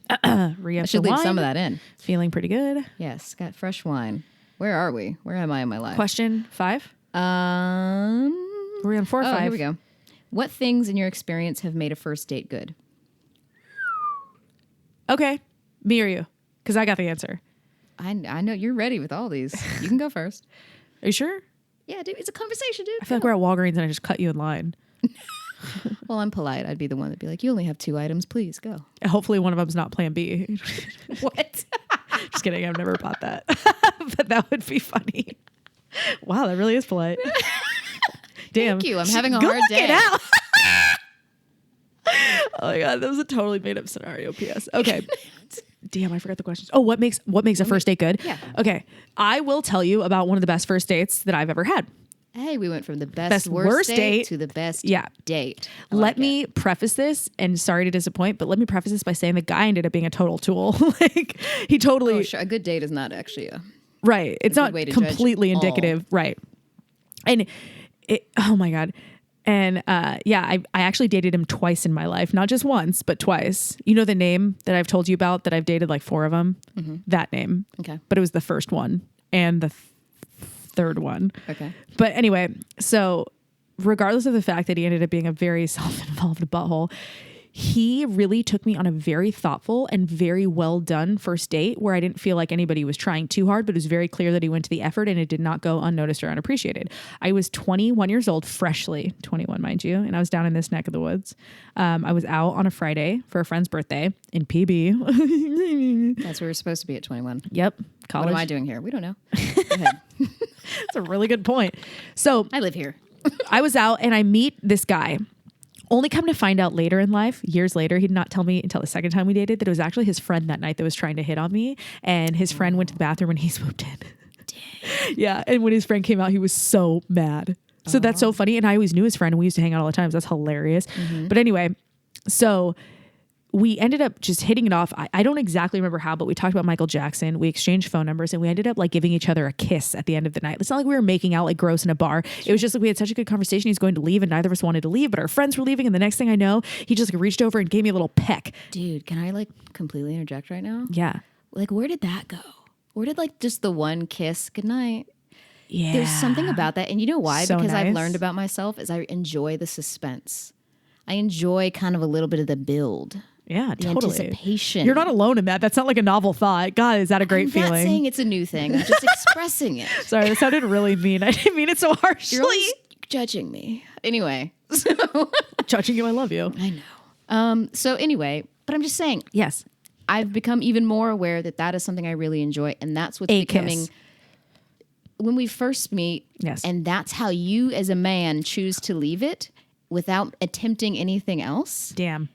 Speaker 1: I should leave some of that in.
Speaker 2: Feeling pretty good.
Speaker 1: Yes, got fresh wine. Where are we? Where am I in my life?
Speaker 2: Question 5. We're on 4 or 5.
Speaker 1: Here we go. What things in your experience have made a first date good?
Speaker 2: Okay. Me or you? Because I got the answer.
Speaker 1: I know you're ready with all these. You can go first.
Speaker 2: Are you sure?
Speaker 1: Yeah, dude, it's a conversation, dude.
Speaker 2: I feel like we're at Walgreens and I just cut you in line.
Speaker 1: Well, I'm polite. I'd be the one that'd be like, you only have 2 items. Please go.
Speaker 2: Hopefully one of them's not Plan B.
Speaker 1: What?
Speaker 2: Just kidding. I've never bought that. But that would be funny. Wow, that really is polite. Damn.
Speaker 1: Thank you. I'm having a
Speaker 2: Go
Speaker 1: hard
Speaker 2: look
Speaker 1: day.
Speaker 2: it out. Oh my God, that was a totally made up scenario. P.S. Okay. Damn, I forgot the questions. Oh, what makes a first date good?
Speaker 1: Yeah.
Speaker 2: Okay. I will tell you about one of the best first dates that I've ever had.
Speaker 1: Hey, we went from the best worst date to the best date.
Speaker 2: Let me preface this, and sorry to disappoint, but let me preface this by saying the guy ended up being a total tool. Like, he totally...
Speaker 1: Oh, sure. A good date is not actually a...
Speaker 2: Right. It's not
Speaker 1: way to
Speaker 2: completely
Speaker 1: judge
Speaker 2: indicative. Right. And oh my God. And I actually dated him twice in my life, not just once, but twice. You know the name that I've told you about that I've dated like 4 of them? Mm-hmm. That name.
Speaker 1: Okay.
Speaker 2: But it was the first one and the third one.
Speaker 1: Okay.
Speaker 2: But anyway, so regardless of the fact that he ended up being a very self-involved butthole, he really took me on a very thoughtful and very well done first date where I didn't feel like anybody was trying too hard, but it was very clear that he went to the effort and it did not go unnoticed or unappreciated. I was 21 years old, freshly 21, mind you, and I was down in this neck of the woods. I was out on a Friday for a friend's birthday in PB.
Speaker 1: That's where we're supposed to be at 21.
Speaker 2: Yep. College.
Speaker 1: What am I doing here? We don't know. Go ahead.
Speaker 2: That's a really good point. So
Speaker 1: I live here.
Speaker 2: I was out and I meet this guy. Only come to find out later in life, years later, he did not tell me until the second time we dated that it was actually his friend that night that was trying to hit on me. And his friend went to the bathroom and he swooped in. Dang. Yeah. And when his friend came out, he was so mad. So that's so funny. And I always knew his friend and we used to hang out all the time. So that's hilarious. Mm-hmm. But anyway, so we ended up just hitting it off. I don't exactly remember how, but we talked about Michael Jackson. We exchanged phone numbers and we ended up like giving each other a kiss at the end of the night. It's not like we were making out like gross in a bar. It was just like we had such a good conversation. He's going to leave and neither of us wanted to leave, but our friends were leaving. And the next thing I know, he just like, reached over and gave me a little peck.
Speaker 1: Dude, can I like completely interject right now?
Speaker 2: Yeah.
Speaker 1: Like, where did that go? Where did like just the one kiss, good night?
Speaker 2: Yeah.
Speaker 1: There's something about that. And you know why?
Speaker 2: So
Speaker 1: because
Speaker 2: nice.
Speaker 1: I've learned about myself is I enjoy the suspense. I enjoy kind of a little bit of the build.
Speaker 2: Yeah,
Speaker 1: The
Speaker 2: totally.
Speaker 1: anticipation.
Speaker 2: You're not alone in that. That's not like a novel thought. God, is that a great feeling?
Speaker 1: I'm not saying it's a new thing. I'm just expressing it.
Speaker 2: Sorry, that sounded really mean. I didn't mean it so harshly.
Speaker 1: You're always judging me. Anyway. So
Speaker 2: Judging you, I love you.
Speaker 1: I know. So anyway, but I'm just saying,
Speaker 2: Yes.
Speaker 1: I've become even more aware that that is something I really enjoy. And that's what's
Speaker 2: A
Speaker 1: becoming...
Speaker 2: kiss.
Speaker 1: When we first meet,
Speaker 2: Yes.
Speaker 1: and that's how you as a man choose to leave it without attempting anything else.
Speaker 2: Damn.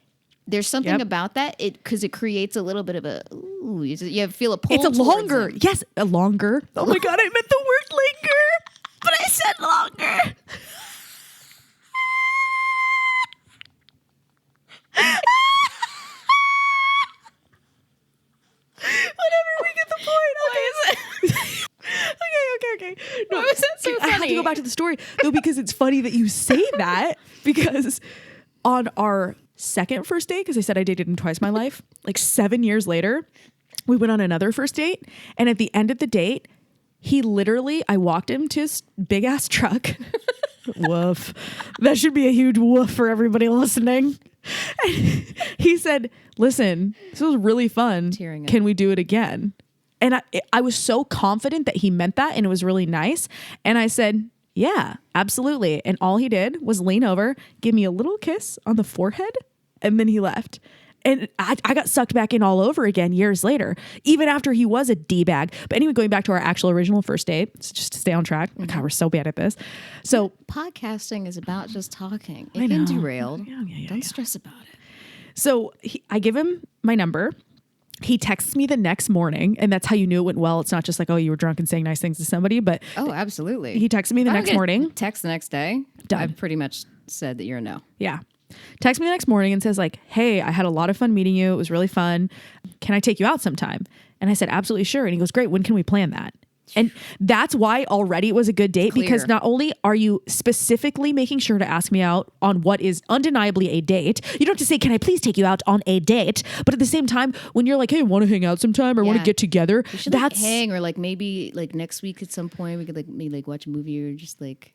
Speaker 1: There's something
Speaker 2: Yep.
Speaker 1: about that because it creates a little bit of a, ooh, you feel a pull.
Speaker 2: It's a
Speaker 1: towards
Speaker 2: longer.
Speaker 1: them.
Speaker 2: Yes, a longer. Oh my God, I meant the word linger, but I said longer. Whatever, we get the point. Okay. No,
Speaker 1: Why was that so
Speaker 2: I have to
Speaker 1: funny?
Speaker 2: go back to the story though because it's funny that you say that because on our second first date, because I said I dated him twice in my life, like 7 years later, we went on another first date, and at the end of the date, he literally, I walked him to his big ass truck. Woof. That should be a huge woof for everybody listening. And he said, listen, this was really fun.
Speaker 1: Tearing up.
Speaker 2: Can we do it again? And I was so confident that he meant that and it was really nice. And I said, yeah, absolutely. And all he did was lean over, give me a little kiss on the forehead, and then he left. And I got sucked back in all over again years later, even after he was a D-bag. But anyway, going back to our actual original first date, so just to stay on track. God, we're so bad at this. So
Speaker 1: Podcasting is about just talking. It
Speaker 2: I
Speaker 1: can
Speaker 2: know.
Speaker 1: derail.
Speaker 2: Yeah.
Speaker 1: Don't stress about it.
Speaker 2: So I give him my number. He texts me the next morning, and that's how you knew it went well. It's not just like, oh, you were drunk and saying nice things to somebody, but
Speaker 1: Oh, absolutely.
Speaker 2: he texted me the
Speaker 1: If I don't
Speaker 2: next
Speaker 1: get a
Speaker 2: morning.
Speaker 1: Text the next day.
Speaker 2: Done.
Speaker 1: I've pretty much said that you're a no.
Speaker 2: Yeah. Texts me the next morning and says like, hey, I had a lot of fun meeting you. It was really fun. Can I take you out sometime? And I said, absolutely sure. And he goes, great. When can we plan that? And that's why already it was a good date because
Speaker 1: Clear.
Speaker 2: not only are you specifically making sure to ask me out on what is undeniably a date, you don't have to say, can I please take you out on a date? But at the same time, when you're like, hey, want to hang out sometime or want to
Speaker 1: Yeah.
Speaker 2: get together,
Speaker 1: We should
Speaker 2: that's
Speaker 1: like hang or like maybe like next week at some point we could like maybe like watch a movie or just like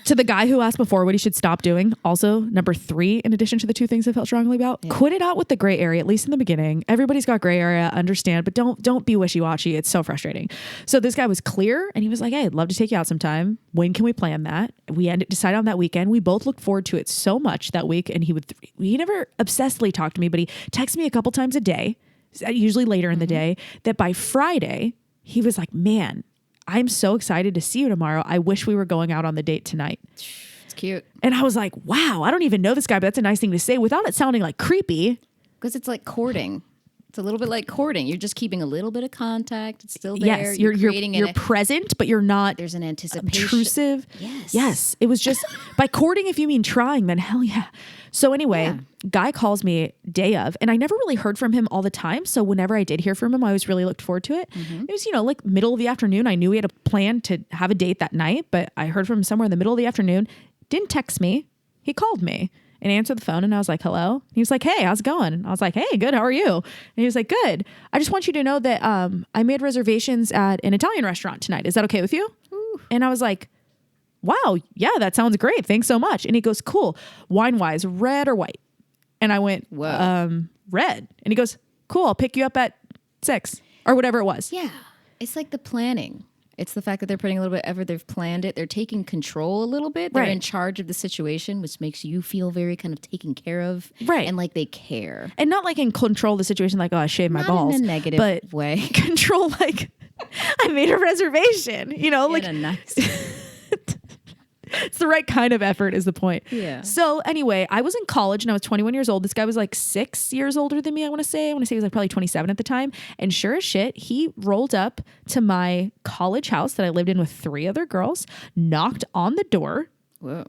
Speaker 2: to the guy who asked before what he should stop doing. Also, number 3, in addition to the 2 things I felt strongly about, quit it out with the gray area, at least in the beginning. Everybody's got gray area, understand, but don't be wishy-washy. It's so frustrating. So this guy was clear and he was like, hey, I'd love to take you out sometime. When can we plan that? We decided on that weekend. We both looked forward to it so much that week. And he never obsessively talked to me, but he texted me a couple times a day, usually later in the day, that by Friday, he was like, man, I'm so excited to see you tomorrow. I wish we were going out on the date tonight.
Speaker 1: it's cute.
Speaker 2: And I was like, wow, I don't even know this guy, but that's a nice thing to say without it sounding like creepy.
Speaker 1: Because it's like courting. It's a little bit like courting. You're just keeping a little bit of contact. It's still there.
Speaker 2: Yes, you're
Speaker 1: creating
Speaker 2: you're present, but you're not
Speaker 1: there's an anticipation.
Speaker 2: intrusive.
Speaker 1: Yes.
Speaker 2: Yes. It was just by courting, if you mean trying, then hell yeah. So anyway, guy calls me day of, and I never really heard from him all the time. So whenever I did hear from him, I always really looked forward to it. It was, like middle of the afternoon. I knew we had a plan to have a date that night, but I heard from him somewhere in the middle of the afternoon. Didn't text me. He called me and answered the phone, and I was like, hello. He was like, hey, how's it going? And I was like, hey, good. How are you? And he was like, good. I just want you to know that I made reservations at an Italian restaurant tonight. Is that okay with you?
Speaker 1: Ooh.
Speaker 2: And I was like, wow, yeah, that sounds great. Thanks so much. And he goes, cool. Wine-wise, red or white? And I went,
Speaker 1: Whoa.
Speaker 2: red. And he goes, cool. I'll pick you up at 6 or whatever it was.
Speaker 1: Yeah. It's like the planning. It's the fact that they're putting a little bit effort. They've planned it. They're taking control a little bit. They're
Speaker 2: Right.
Speaker 1: in charge of the situation, which makes you feel very kind of taken care of.
Speaker 2: Right.
Speaker 1: And like they care.
Speaker 2: And not like in control the situation, like, oh, I shaved my
Speaker 1: Not
Speaker 2: balls.
Speaker 1: in a negative
Speaker 2: but
Speaker 1: way.
Speaker 2: control, like, I made a reservation, like,
Speaker 1: In a nice.
Speaker 2: it's the right kind of effort is the point.
Speaker 1: Yeah.
Speaker 2: So anyway, I was in college and I was 21 years old. This guy was like 6 years older than me, I want to say. He was like probably 27 at the time. And sure as shit, he rolled up to my college house that I lived in with 3 other girls, knocked on the door,
Speaker 1: Whoa.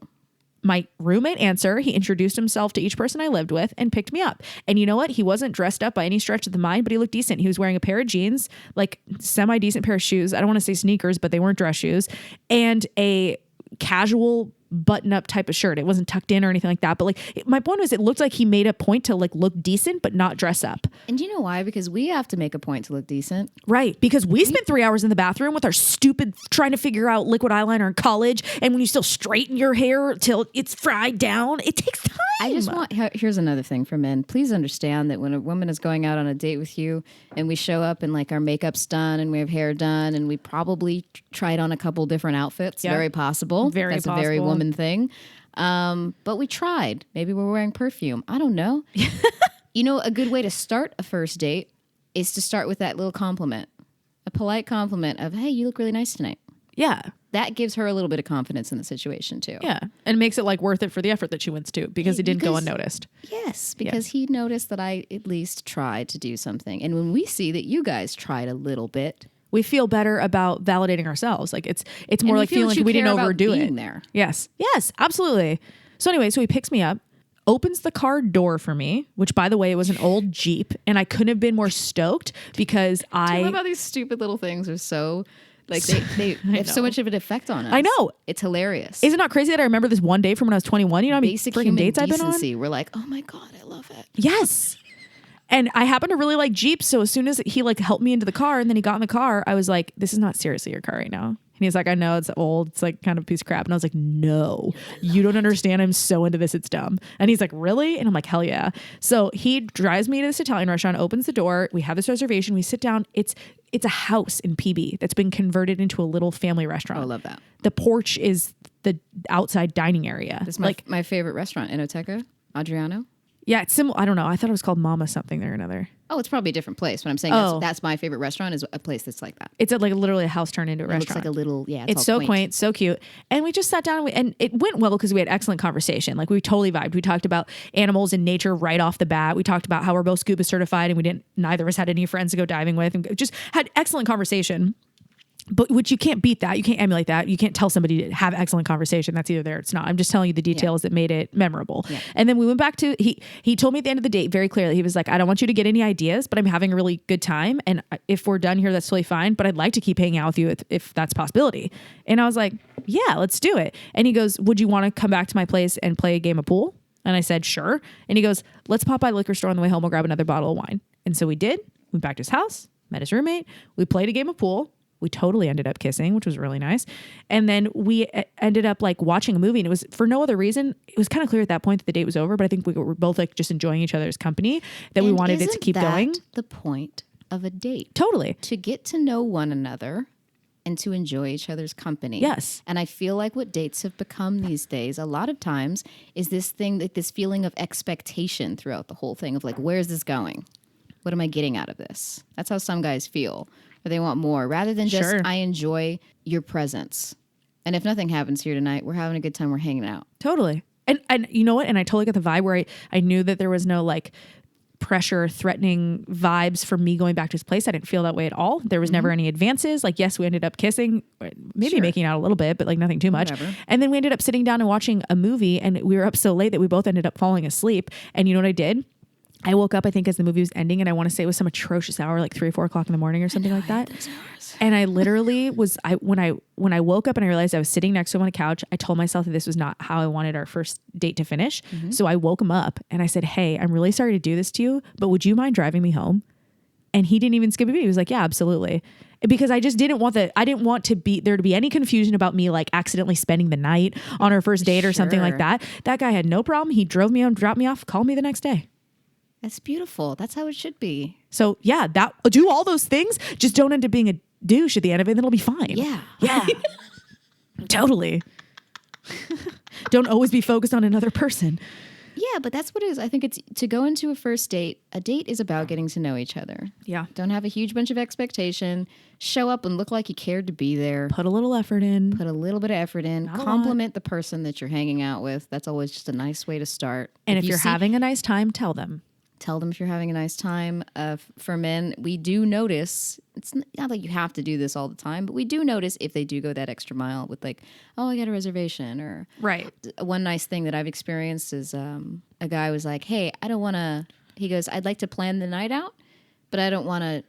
Speaker 2: my roommate answer. He introduced himself to each person I lived with and picked me up. And you know what? He wasn't dressed up by any stretch of the mind, but he looked decent. He was wearing a pair of jeans, like semi-decent pair of shoes. I don't want to say sneakers, but they weren't dress shoes, and a casual button-up type of shirt. It wasn't tucked in or anything like that. But like, my point was, it looked like he made a point to like look decent, but not dress up.
Speaker 1: And do you know why? Because we have to make a point to look decent.
Speaker 2: Right. Because we spent 3 hours in the bathroom with our stupid trying to figure out liquid eyeliner in college. And when you still straighten your hair till it's fried down, it takes time.
Speaker 1: I just want, here's another thing for men. Please understand that when a woman is going out on a date with you and we show up and like our makeup's done and we have hair done and we probably tried on a couple different outfits. Yep. Very possible. That's a very woman thing. But we tried. Maybe we're wearing perfume. I don't know. You know, a good way to start a first date is to start with that little compliment, a polite compliment of, hey, you look really nice tonight.
Speaker 2: Yeah.
Speaker 1: That gives her a little bit of confidence in the situation too.
Speaker 2: Yeah. And makes it like worth it for the effort that she went to because it didn't go unnoticed.
Speaker 1: Yes. Because he noticed that I at least tried to do something. And when we see that you guys tried a little bit,
Speaker 2: we feel better about validating ourselves. Like it's more like feeling like we didn't overdo it.
Speaker 1: There.
Speaker 2: Yes. Yes, absolutely. So anyway, so he picks me up, opens the car door for me, which by the way, it was an old Jeep. And I couldn't have been more stoked because
Speaker 1: Do you know about these stupid little things are so... Like they have so much of an effect on us.
Speaker 2: I know.
Speaker 1: It's hilarious.
Speaker 2: Is it not crazy that I remember this one day from when I was 21? You know how many freaking dates I've been on?
Speaker 1: We're like, oh my God, I love it.
Speaker 2: Yes. And I happen to really like Jeeps. So as soon as he like helped me into the car and then he got in the car, I was like, this is not seriously your car right now. And he's like, I know it's old. It's like kind of a piece of crap. And I was like, no, you don't understand. I'm so into this. It's dumb. And he's like, really? And I'm like, hell yeah. So he drives me to this Italian restaurant, opens the door. We have this reservation. We sit down. It's a house in PB that's been converted into a little family restaurant.
Speaker 1: Oh, I love that.
Speaker 2: The porch is the outside dining area.
Speaker 1: This is my favorite restaurant, Enoteca, Adriano.
Speaker 2: Yeah, it's similar. I don't know. I thought it was called Mama something there or another.
Speaker 1: Oh, it's probably a different place. But I'm saying that's my favorite restaurant is a place that's like that.
Speaker 2: It's like literally a house turned into a restaurant.
Speaker 1: It looks like a little,
Speaker 2: It's so quaint, so cute. And we just sat down and it went well because we had excellent conversation. Like we totally vibed. We talked about animals and nature right off the bat. We talked about how we're both scuba certified and neither of us had any friends to go diving with and just had excellent conversation. But which you can't beat that. You can't emulate that. You can't tell somebody to have excellent conversation. That's either there or it's not. I'm just telling you the details that made it memorable. Yeah. And then we went back to, he told me at the end of the date very clearly, he was like, I don't want you to get any ideas, but I'm having a really good time. And if we're done here, that's totally fine. But I'd like to keep hanging out with you if that's a possibility. And I was like, yeah, let's do it. And he goes, would you want to come back to my place and play a game of pool? And I said, sure. And he goes, let's pop by the liquor store on the way home. We'll grab another bottle of wine. And so we did. Went back to his house, met his roommate. We played a game of pool. We totally ended up kissing, which was really nice. And then we ended up like watching a movie, and it was for no other reason. It was kind of clear at that point that the date was over, but I think we were both like just enjoying each other's company, that we wanted it to keep going.
Speaker 1: The point of a date.
Speaker 2: Totally.
Speaker 1: To get to know one another and to enjoy each other's company.
Speaker 2: Yes.
Speaker 1: And I feel like what dates have become these days, a lot of times, is this thing, like this feeling of expectation throughout the whole thing of like, where's this going? What am I getting out of this? That's how some guys feel. Or they want more, rather than just, I enjoy your presence. And if nothing happens here tonight, we're having a good time, we're hanging out.
Speaker 2: Totally. And you know what? And I totally got the vibe where I knew that there was no like pressure, threatening vibes from me going back to his place. I didn't feel that way at all. There was never any advances. Like, yes, we ended up kissing, maybe making out a little bit, but like nothing too much. Whatever. And then we ended up sitting down and watching a movie, and we were up so late that we both ended up falling asleep. And you know what I did? I woke up, I think, as the movie was ending, and I want to say it was some atrocious hour, like 3 or 4 o'clock in the morning or something like that. And I literally was, when I woke up and I realized I was sitting next to him on a couch, I told myself that this was not how I wanted our first date to finish. Mm-hmm. So I woke him up and I said, hey, I'm really sorry to do this to you, but would you mind driving me home? And he didn't even skip a beat. He was like, yeah, absolutely. Because I just didn't want there to be any confusion about me like accidentally spending the night on our first date or something like that. That guy had no problem. He drove me home, dropped me off, called me the next day.
Speaker 1: That's beautiful. That's how it should be.
Speaker 2: So yeah, do all those things. Just don't end up being a douche at the end of it, and it'll be fine.
Speaker 1: Yeah.
Speaker 2: Yeah. Totally. Don't always be focused on another person.
Speaker 1: Yeah, but that's what it is. I think it's to go into a first date. A date is about getting to know each other.
Speaker 2: Yeah.
Speaker 1: Don't have a huge bunch of expectation. Show up and look like you cared to be there.
Speaker 2: Put a little effort in.
Speaker 1: Put a little bit of effort in. Compliment the person that you're hanging out with. That's always just a nice way to start.
Speaker 2: And if you're having a nice time, tell them.
Speaker 1: Tell them if you're having a nice time. For men, we do notice, it's not like you have to do this all the time, but we do notice if they do go that extra mile with like, oh, I got a reservation. Or
Speaker 2: Right.
Speaker 1: One nice thing that I've experienced is a guy was like, hey, I don't want to, he goes, I'd like to plan the night out, but I don't want to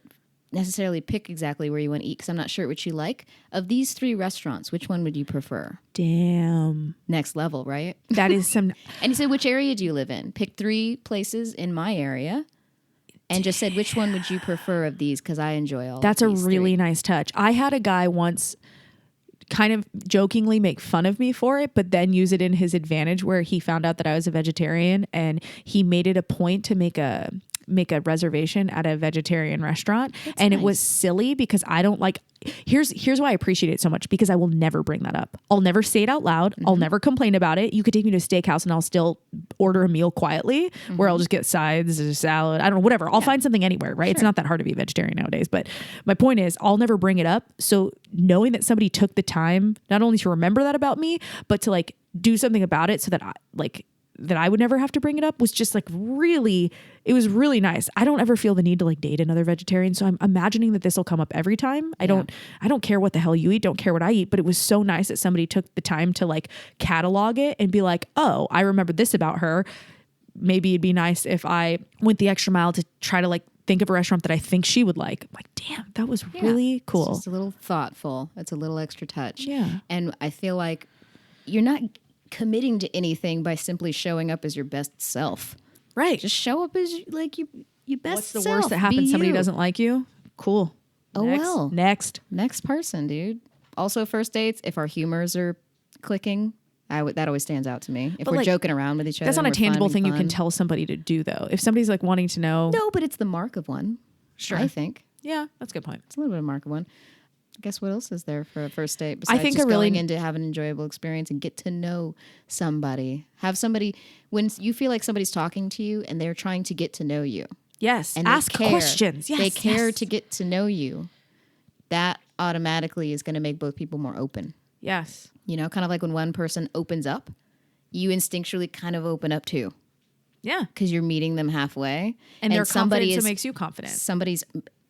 Speaker 1: necessarily pick exactly where you want to eat because I'm not sure what you like. Of these 3 restaurants, which one would you prefer?
Speaker 2: Damn.
Speaker 1: Next level, right?
Speaker 2: That is some...
Speaker 1: And he said, which area do you live in? Pick 3 places in my area and just said, which one would you prefer of these? Because I enjoy all
Speaker 2: That's
Speaker 1: of
Speaker 2: a
Speaker 1: these
Speaker 2: really
Speaker 1: 3.
Speaker 2: nice touch. I had a guy once kind of jokingly make fun of me for it, but then use it in his advantage where he found out that I was a vegetarian and he made it a point to make a reservation at a vegetarian restaurant.
Speaker 1: That's
Speaker 2: and
Speaker 1: nice.
Speaker 2: It was silly because I don't like, here's why I appreciate it so much, because I will never bring that up. I'll never say it out loud. I'll never complain about it. You could take me to a steakhouse and I'll still order a meal quietly where I'll just get sides or salad. I don't know, whatever. I'll find something anywhere, right? It's not that hard to be a vegetarian nowadays, but my point is I'll never bring it up. So knowing that somebody took the time, not only to remember that about me, but to like do something about it so that I would never have to bring it up was just like really, it was really nice. I don't ever feel the need to like date another vegetarian. So I'm imagining that this will come up every time. I don't care what the hell you eat. Don't care what I eat. But it was so nice that somebody took the time to like catalog it and be like, oh, I remember this about her. Maybe it'd be nice if I went the extra mile to try to like think of a restaurant that I think she would like. I'm like, damn, that was really cool.
Speaker 1: It's just a little thoughtful. It's a little extra touch.
Speaker 2: Yeah.
Speaker 1: And I feel like you're not committing to anything by simply showing up as your best self.
Speaker 2: Right.
Speaker 1: Just show up as like you best
Speaker 2: What's the
Speaker 1: self.
Speaker 2: worst that happens?
Speaker 1: Be
Speaker 2: Somebody
Speaker 1: you.
Speaker 2: doesn't like you. Cool.
Speaker 1: Oh,
Speaker 2: Next.
Speaker 1: well.
Speaker 2: Next
Speaker 1: person, dude. Also, first dates, if our humors are clicking, that always stands out to me. If
Speaker 2: But,
Speaker 1: we're
Speaker 2: like,
Speaker 1: joking around with each other.
Speaker 2: That's not a
Speaker 1: and we're
Speaker 2: tangible
Speaker 1: finding
Speaker 2: thing you can
Speaker 1: fun.
Speaker 2: tell somebody to do, though. If somebody's like wanting to know.
Speaker 1: No, but it's the mark of one.
Speaker 2: Sure.
Speaker 1: I think.
Speaker 2: Yeah, that's a good point.
Speaker 1: It's a little bit of a mark of one. I guess what else is there for a first date besides
Speaker 2: think
Speaker 1: just
Speaker 2: a really-
Speaker 1: going in to have an enjoyable experience and get to know somebody? Have somebody, when you feel like somebody's talking to you and they're trying to get to know you.
Speaker 2: Yes.
Speaker 1: And
Speaker 2: Ask
Speaker 1: they care.
Speaker 2: questions. Yes.
Speaker 1: They care
Speaker 2: yes.
Speaker 1: to get to know you. That automatically is going to make both people more open.
Speaker 2: Yes.
Speaker 1: You know, kind of like when one person opens up, you instinctually kind of open up too
Speaker 2: Yeah.
Speaker 1: because you're meeting them halfway.
Speaker 2: And their
Speaker 1: somebody
Speaker 2: confidence
Speaker 1: is
Speaker 2: makes you confident.
Speaker 1: Somebody's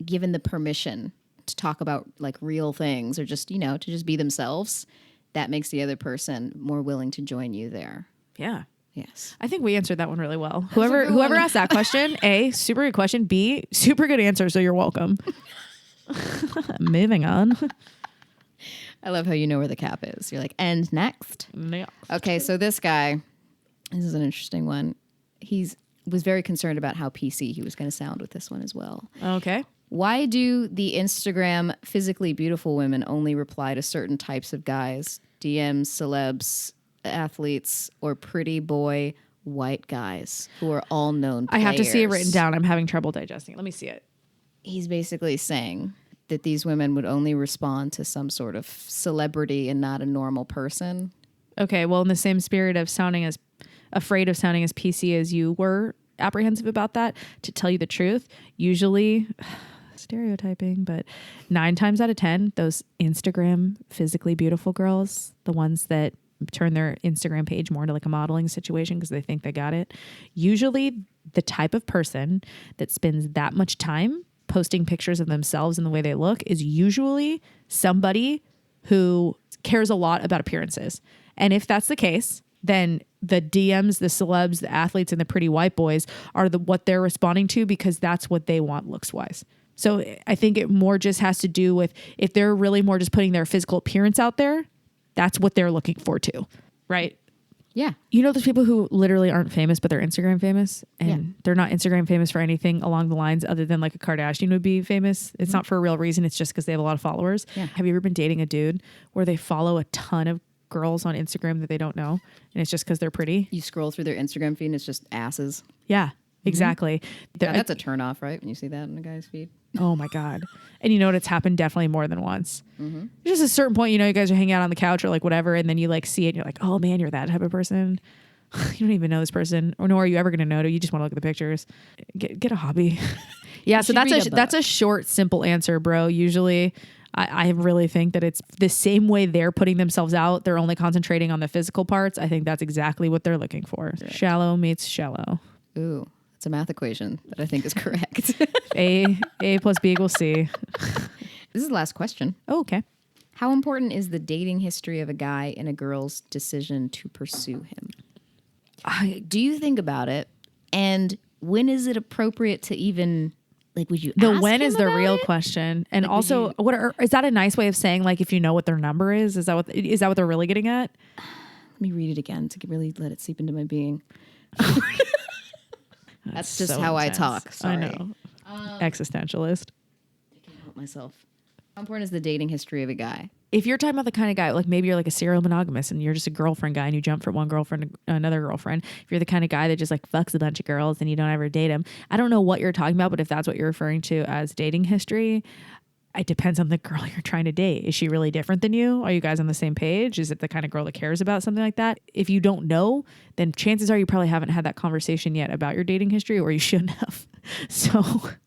Speaker 1: given the permission to talk about like real things or just, you know, to just be themselves. That makes the other person more willing to join you there.
Speaker 2: Yeah.
Speaker 1: Yes.
Speaker 2: I think we answered that one really well.
Speaker 1: a
Speaker 2: Whoever
Speaker 1: good one.
Speaker 2: asked that question, A, super good question. B, super good answer. So you're welcome. Moving on.
Speaker 1: I love how you know where the cap is. You're like, and next.
Speaker 2: Yeah.
Speaker 1: Okay, so this guy, this is an interesting one. Was very concerned about how PC he was going to sound with this one as well.
Speaker 2: Okay.
Speaker 1: Why do the Instagram physically beautiful women only reply to certain types of guys? DMs, celebs, athletes, or pretty boy white guys who are all known
Speaker 2: I have to see it
Speaker 1: players?
Speaker 2: written down. I'm having trouble digesting it. Let me see it.
Speaker 1: He's basically saying that these women would only respond to some sort of celebrity and not a normal person.
Speaker 2: Okay. Well, in the same spirit of afraid of sounding as PC as you were apprehensive about that, to tell you the truth, usually stereotyping, but 9 times out of 10, those Instagram physically beautiful girls, the ones that turn their Instagram page more into like a modeling situation because they think they got it, usually the type of person that spends that much time posting pictures of themselves and the way they look is usually somebody who cares a lot about appearances. And if that's the case, then the DMs, the celebs, the athletes, and the pretty white boys are what they're responding to because that's what they want looks wise. So I think it more just has to do with if they're really more just putting their physical appearance out there, that's what they're looking for too, right?
Speaker 1: Yeah.
Speaker 2: You know those people who literally aren't famous, but they're Instagram famous? And they're not Instagram famous for anything along the lines other than like a Kardashian would be famous. It's not for a real reason. It's just because they have a lot of followers.
Speaker 1: Yeah.
Speaker 2: Have you ever been dating a dude where they follow a ton of girls on Instagram that they don't know? And it's just because they're pretty?
Speaker 1: You scroll through their Instagram feed and it's just asses.
Speaker 2: Yeah, exactly.
Speaker 1: Now, that's a turn off, right? When you see that in a guy's feed.
Speaker 2: Oh my God. And you know what? It's happened definitely more than once. There's just a certain point, you know, you guys are hanging out on the couch or like whatever, and then you like see it and you're like, oh man, you're that type of person. You don't even know this person, or nor are you ever going to know. You just want to look at the pictures. Get a hobby. Yeah. So that's a short, simple answer, bro. Usually I really think that it's the same way they're putting themselves out. They're only concentrating on the physical parts. I think that's exactly what they're looking for. Shallow meets shallow.
Speaker 1: Ooh, It's a math equation that I think is correct.
Speaker 2: A plus B equals C.
Speaker 1: This is the last question.
Speaker 2: Oh, okay.
Speaker 1: How important is the dating history of a guy in a girl's decision to pursue him? Do you think about it? And when is it appropriate to even, like, would you
Speaker 2: The
Speaker 1: ask
Speaker 2: when
Speaker 1: him
Speaker 2: is the
Speaker 1: about
Speaker 2: real
Speaker 1: it?
Speaker 2: question. And
Speaker 1: Like,
Speaker 2: also, is that a nice way of saying, like, if you know what their number is that what they're really getting at?
Speaker 1: Let me read it again to really let it seep into my being. That's just
Speaker 2: so
Speaker 1: how
Speaker 2: intense.
Speaker 1: I talk. Sorry.
Speaker 2: I know. Existentialist.
Speaker 1: I can't help myself. How important is the dating history of a guy?
Speaker 2: If you're talking about the kind of guy, like maybe you're like a serial monogamous and you're just a girlfriend guy and you jump from one girlfriend to another girlfriend. If you're the kind of guy that just like fucks a bunch of girls and you don't ever date them. I don't know what you're talking about, but if that's what you're referring to as dating history, it depends on the girl you're trying to date. Is she really different than you? Are you guys on the same page? Is it the kind of girl that cares about something like that? If you don't know, then chances are you probably haven't had that conversation yet about your dating history, or you shouldn't have. So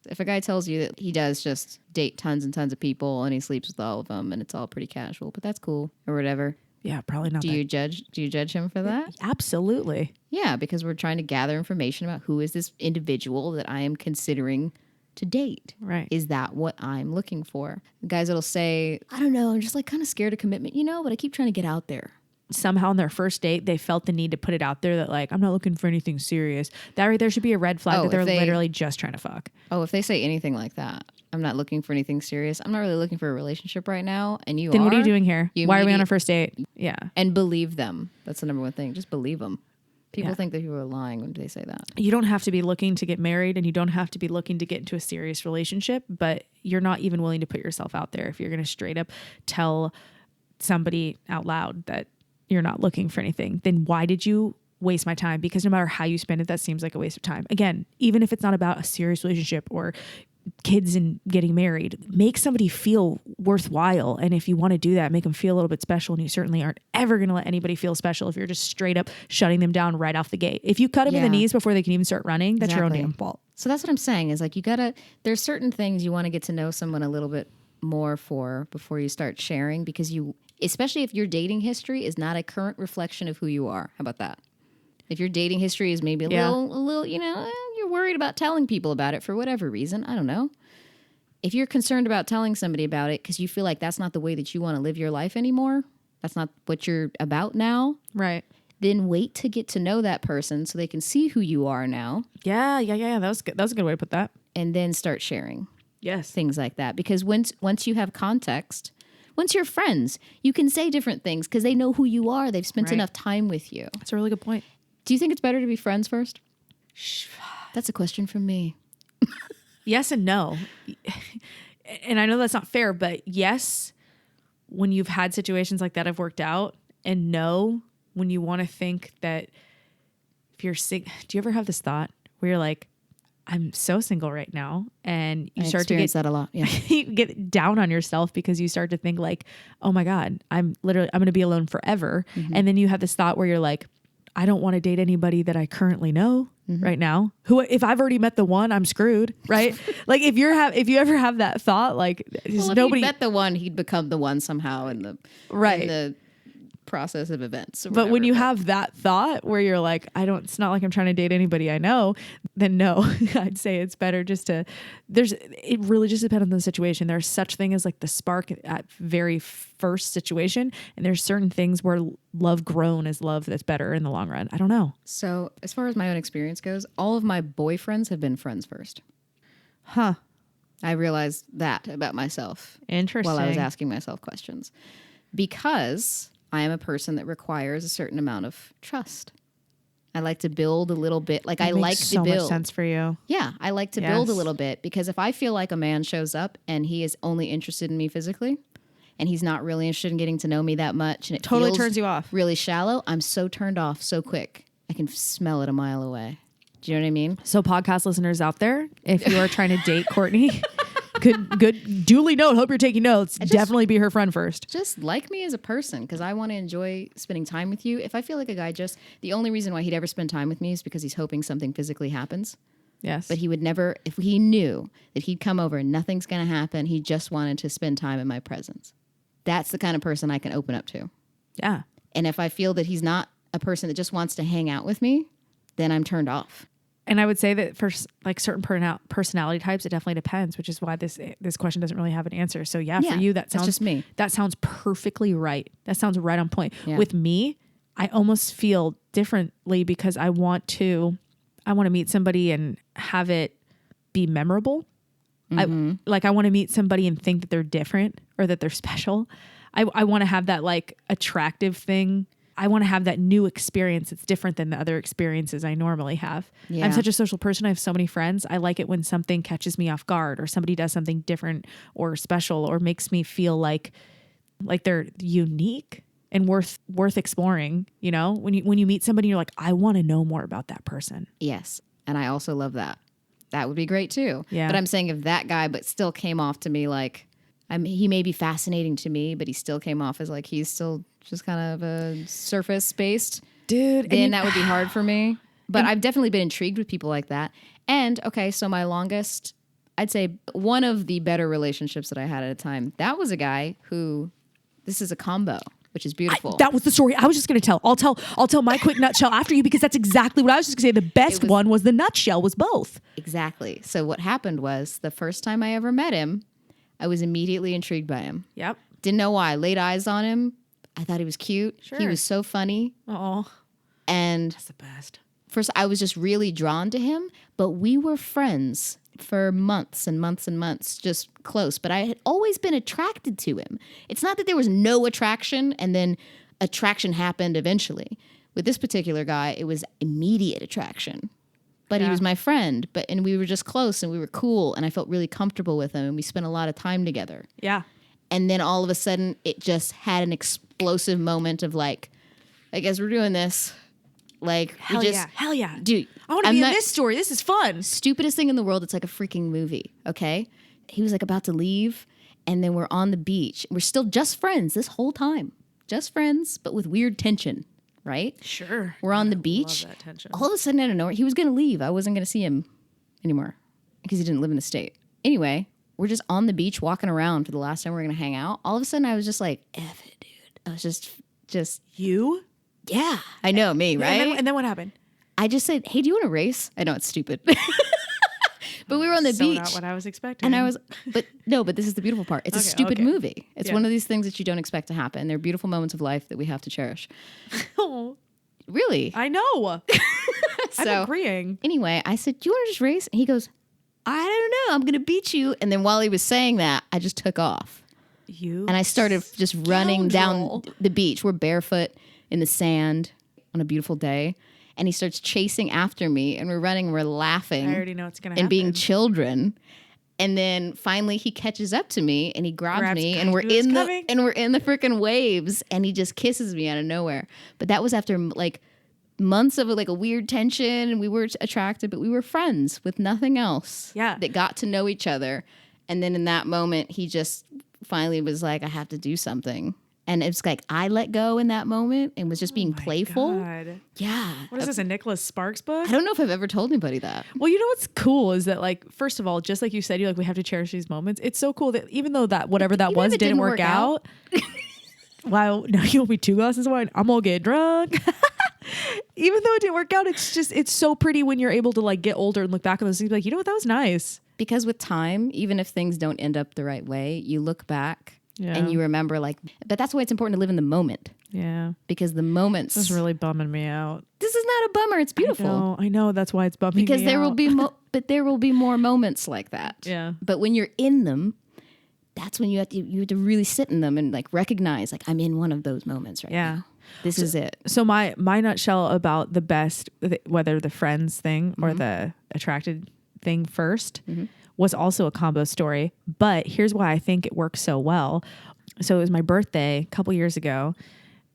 Speaker 1: if a guy tells you that he does just date tons and tons of people and he sleeps with all of them and it's all pretty casual, but that's cool or whatever.
Speaker 2: yeah, probably not.
Speaker 1: Do you judge him for that?
Speaker 2: Absolutely.
Speaker 1: Yeah, because we're trying to gather information about who is this individual that I am considering to date.
Speaker 2: Right.
Speaker 1: Is that what I'm looking for? The guys that'll say, I don't know, I'm just like kind of scared of commitment, but I keep trying to get out there.
Speaker 2: Somehow on their first date, they felt the need to put it out there that like, I'm not looking for anything serious. That right there should be a red flag that they're literally just trying to fuck.
Speaker 1: Oh, if they say anything like that, I'm not looking for anything serious. I'm not really looking for a relationship right now. And
Speaker 2: then what are you doing here? Why are we on our first date? Yeah.
Speaker 1: And believe them. That's the number one thing. Just believe them. People
Speaker 2: Yeah.
Speaker 1: think that people are lying when they say that.
Speaker 2: You don't have to be looking to get married and you don't have to be looking to get into a serious relationship, but you're not even willing to put yourself out there if you're going to straight up tell somebody out loud that you're not looking for anything. Then why did you waste my time? Because no matter how you spend it, that seems like a waste of time. Again, even if it's not about a serious relationship or kids and getting married, make somebody feel worthwhile. And if you want to do that, make them feel a little bit special. And you certainly aren't ever going to let anybody feel special if you're just straight up shutting them down right off the gate. If you cut them in the knees before they can even start running, that's your own damn fault.
Speaker 1: So that's what I'm saying is like, there's certain things you want to get to know someone a little bit more before you start sharing, because especially if your dating history is not a current reflection of who you are. How about that? If your dating history is maybe a little, you're worried about telling people about it for whatever reason. I don't know. If you're concerned about telling somebody about it because you feel like that's not the way that you want to live your life anymore, that's not what you're about now.
Speaker 2: Right.
Speaker 1: Then wait to get to know that person so they can see who you are now.
Speaker 2: Yeah. That was good. That was a good way to put that.
Speaker 1: And then start sharing.
Speaker 2: Yes.
Speaker 1: Things like that. Because once you have context, once you're friends, you can say different things because they know who you are. They've spent enough time with you.
Speaker 2: That's a really good point.
Speaker 1: Do you think it's better to be friends first? That's a question from me.
Speaker 2: Yes and no. And I know that's not fair, but yes, when you've had situations like that have worked out, and no, when you want to think that if you're sick, do you ever have this thought where you're like, I'm so single right now, and you start to get
Speaker 1: that a lot. Yeah.
Speaker 2: you get down on yourself because you start to think like, oh my God, I'm going to be alone forever. Mm-hmm. And then you have this thought where you're like, I don't want to date anybody that I currently know right now. If I've already met the one, I'm screwed, right? Like if you ever have that thought, like
Speaker 1: if
Speaker 2: nobody
Speaker 1: he met the one, he'd become the one somehow in the process of events.
Speaker 2: But when you have that thought where you're like, it's not like I'm trying to date anybody I know, then no, I'd say it's better it really just depends on the situation. There's such thing as like the spark at very first situation. And there's certain things where love grown is love that's better in the long run. I don't know.
Speaker 1: So as far as my own experience goes, all of my boyfriends have been friends first.
Speaker 2: Huh.
Speaker 1: I realized that about myself.
Speaker 2: Interesting.
Speaker 1: While I was asking myself questions. Because I am a person that requires a certain amount of trust. I like to build a little bit. Like I like to build.
Speaker 2: So much sense for you.
Speaker 1: Yeah, I like to build a little bit because if I feel like a man shows up and he is only interested in me physically, and he's not really interested in getting to know me that much, and it
Speaker 2: totally
Speaker 1: feels
Speaker 2: turns you off,
Speaker 1: really shallow, I'm so turned off so quick. I can smell it a mile away. Do you know what I mean?
Speaker 2: So podcast listeners out there, if you are trying to date Courtney. Good. Duly note. Hope you're taking notes. Definitely be her friend first.
Speaker 1: Just like me as a person, because I want to enjoy spending time with you. If I feel like a guy the only reason why he'd ever spend time with me is because he's hoping something physically happens.
Speaker 2: Yes.
Speaker 1: But he would never, if he knew that he'd come over and nothing's going to happen, he just wanted to spend time in my presence. That's the kind of person I can open up to.
Speaker 2: Yeah.
Speaker 1: And if I feel that he's not a person that just wants to hang out with me, then I'm turned off.
Speaker 2: And I would say that for like certain personality types, it definitely depends, which is why this question doesn't really have an answer. So yeah, for you, that sounds
Speaker 1: just me.
Speaker 2: That sounds perfectly right. That sounds right on point.
Speaker 1: Yeah.
Speaker 2: With me, I almost feel differently because I want to meet somebody and have it be memorable. I want to meet somebody and think that they're different or that they're special. I want to have that like attractive thing. I want to have that new experience that's different than the other experiences I normally have.
Speaker 1: Yeah.
Speaker 2: I'm such a social person. I have so many friends. I like it when something catches me off guard or somebody does something different or special or makes me feel like they're unique and worth exploring. You know, when you meet somebody, you're like, I want to know more about that person.
Speaker 1: Yes. And I also love that. That would be great too.
Speaker 2: Yeah.
Speaker 1: But I'm saying if that guy, but still came off to me like, he may be fascinating to me, but he still came off as like, he's still just kind of a surface based
Speaker 2: dude.
Speaker 1: Then that would be hard for me. But I've definitely been intrigued with people like that. And okay, so my longest, I'd say one of the better relationships that I had at a time, that was a guy who, this is a combo, which is beautiful.
Speaker 2: That was the story I was just going to tell. I'll tell my quick nutshell after you because that's exactly what I was just going to say. The best one was the nutshell was both.
Speaker 1: Exactly. So what happened was the first time I ever met him, I was immediately intrigued by him.
Speaker 2: Yep.
Speaker 1: Didn't know why. Laid eyes on him. I thought he was cute.
Speaker 2: Sure.
Speaker 1: He was so funny.
Speaker 2: Oh,
Speaker 1: and
Speaker 2: that's the best.
Speaker 1: First, I was just really drawn to him, but we were friends for months and months and months, just close. But I had always been attracted to him. It's not that there was no attraction and then attraction happened eventually. With this particular guy, it was immediate attraction. But he was my friend, and we were just close and we were cool and I felt really comfortable with him and we spent a lot of time together.
Speaker 2: Yeah.
Speaker 1: And then all of a sudden, it just had an explosive moment of like, I guess we're doing this. Like,
Speaker 2: hell yeah.
Speaker 1: Dude,
Speaker 2: I want to be in this story. This is fun.
Speaker 1: Stupidest thing in the world. It's like a freaking movie, okay? He was like about to leave, and then we're on the beach. We're still just friends this whole time. Just friends, but with weird tension, right?
Speaker 2: Sure.
Speaker 1: We're on the beach.
Speaker 2: Love that tension.
Speaker 1: All of a sudden, out of nowhere, he was going to leave. I wasn't going to see him anymore because he didn't live in the state. Anyway, we're just on the beach walking around for the last time we're going to hang out. All of a sudden, I was just like, F it, dude. I was just...
Speaker 2: You?
Speaker 1: Yeah. I know, me, right?
Speaker 2: And then what happened?
Speaker 1: I just said, hey, do you want to race? I know it's stupid. But we were on the beach.
Speaker 2: Not what I was expecting.
Speaker 1: And I was, but this is the beautiful part. It's a stupid movie. It's one of these things that you don't expect to happen. They're beautiful moments of life that we have to cherish.
Speaker 2: Oh,
Speaker 1: really?
Speaker 2: I know.
Speaker 1: So,
Speaker 2: I'm agreeing.
Speaker 1: Anyway, I said, do you want to just race? And he goes, I don't know. I'm going to beat you. And then while he was saying that, I just took off. And I started just running down the beach. We're barefoot in the sand on a beautiful day. And he starts chasing after me, and we're running, we're laughing.
Speaker 2: I already know what's going to happen.
Speaker 1: And being children. And then finally he catches up to me and he grabs me and we're in the freaking waves and he just kisses me out of nowhere. But that was after like months of like a weird tension, and we were attracted, but we were friends with nothing else.
Speaker 2: Yeah.
Speaker 1: That got to know each other. And then in that moment, he just finally was like, I have to do something. And it's like I let go in that moment and was just being playful.
Speaker 2: God.
Speaker 1: Yeah.
Speaker 2: What is this, a Nicholas Sparks book?
Speaker 1: I don't know if I've ever told anybody that.
Speaker 2: Well, you know what's cool is that, like, first of all, just like you said, you're like, we have to cherish these moments. It's so cool that even though that whatever that was didn't work out. Wow, now you want me 2 glasses of wine? I'm gonna get drunk. Even though it didn't work out, it's so pretty when you're able to like get older and look back on those things, like, you know what, that was nice.
Speaker 1: Because with time, even if things don't end up the right way, you look back. Yeah. And you remember, like, but that's why it's important to live in the moment.
Speaker 2: Yeah.
Speaker 1: Because the moments.
Speaker 2: This is really bumming me out.
Speaker 1: This is not a bummer. It's beautiful.
Speaker 2: I know. That's why it's bumming me out.
Speaker 1: Because there will be, but there will be more moments like that.
Speaker 2: Yeah.
Speaker 1: But when you're in them, that's when you have to really sit in them and like recognize, like, I'm in one of those moments right now. This is it.
Speaker 2: So my nutshell about the best, whether the friends thing or the attracted thing first, was also a combo story. But here's why I think it works so well. So it was my birthday a couple years ago,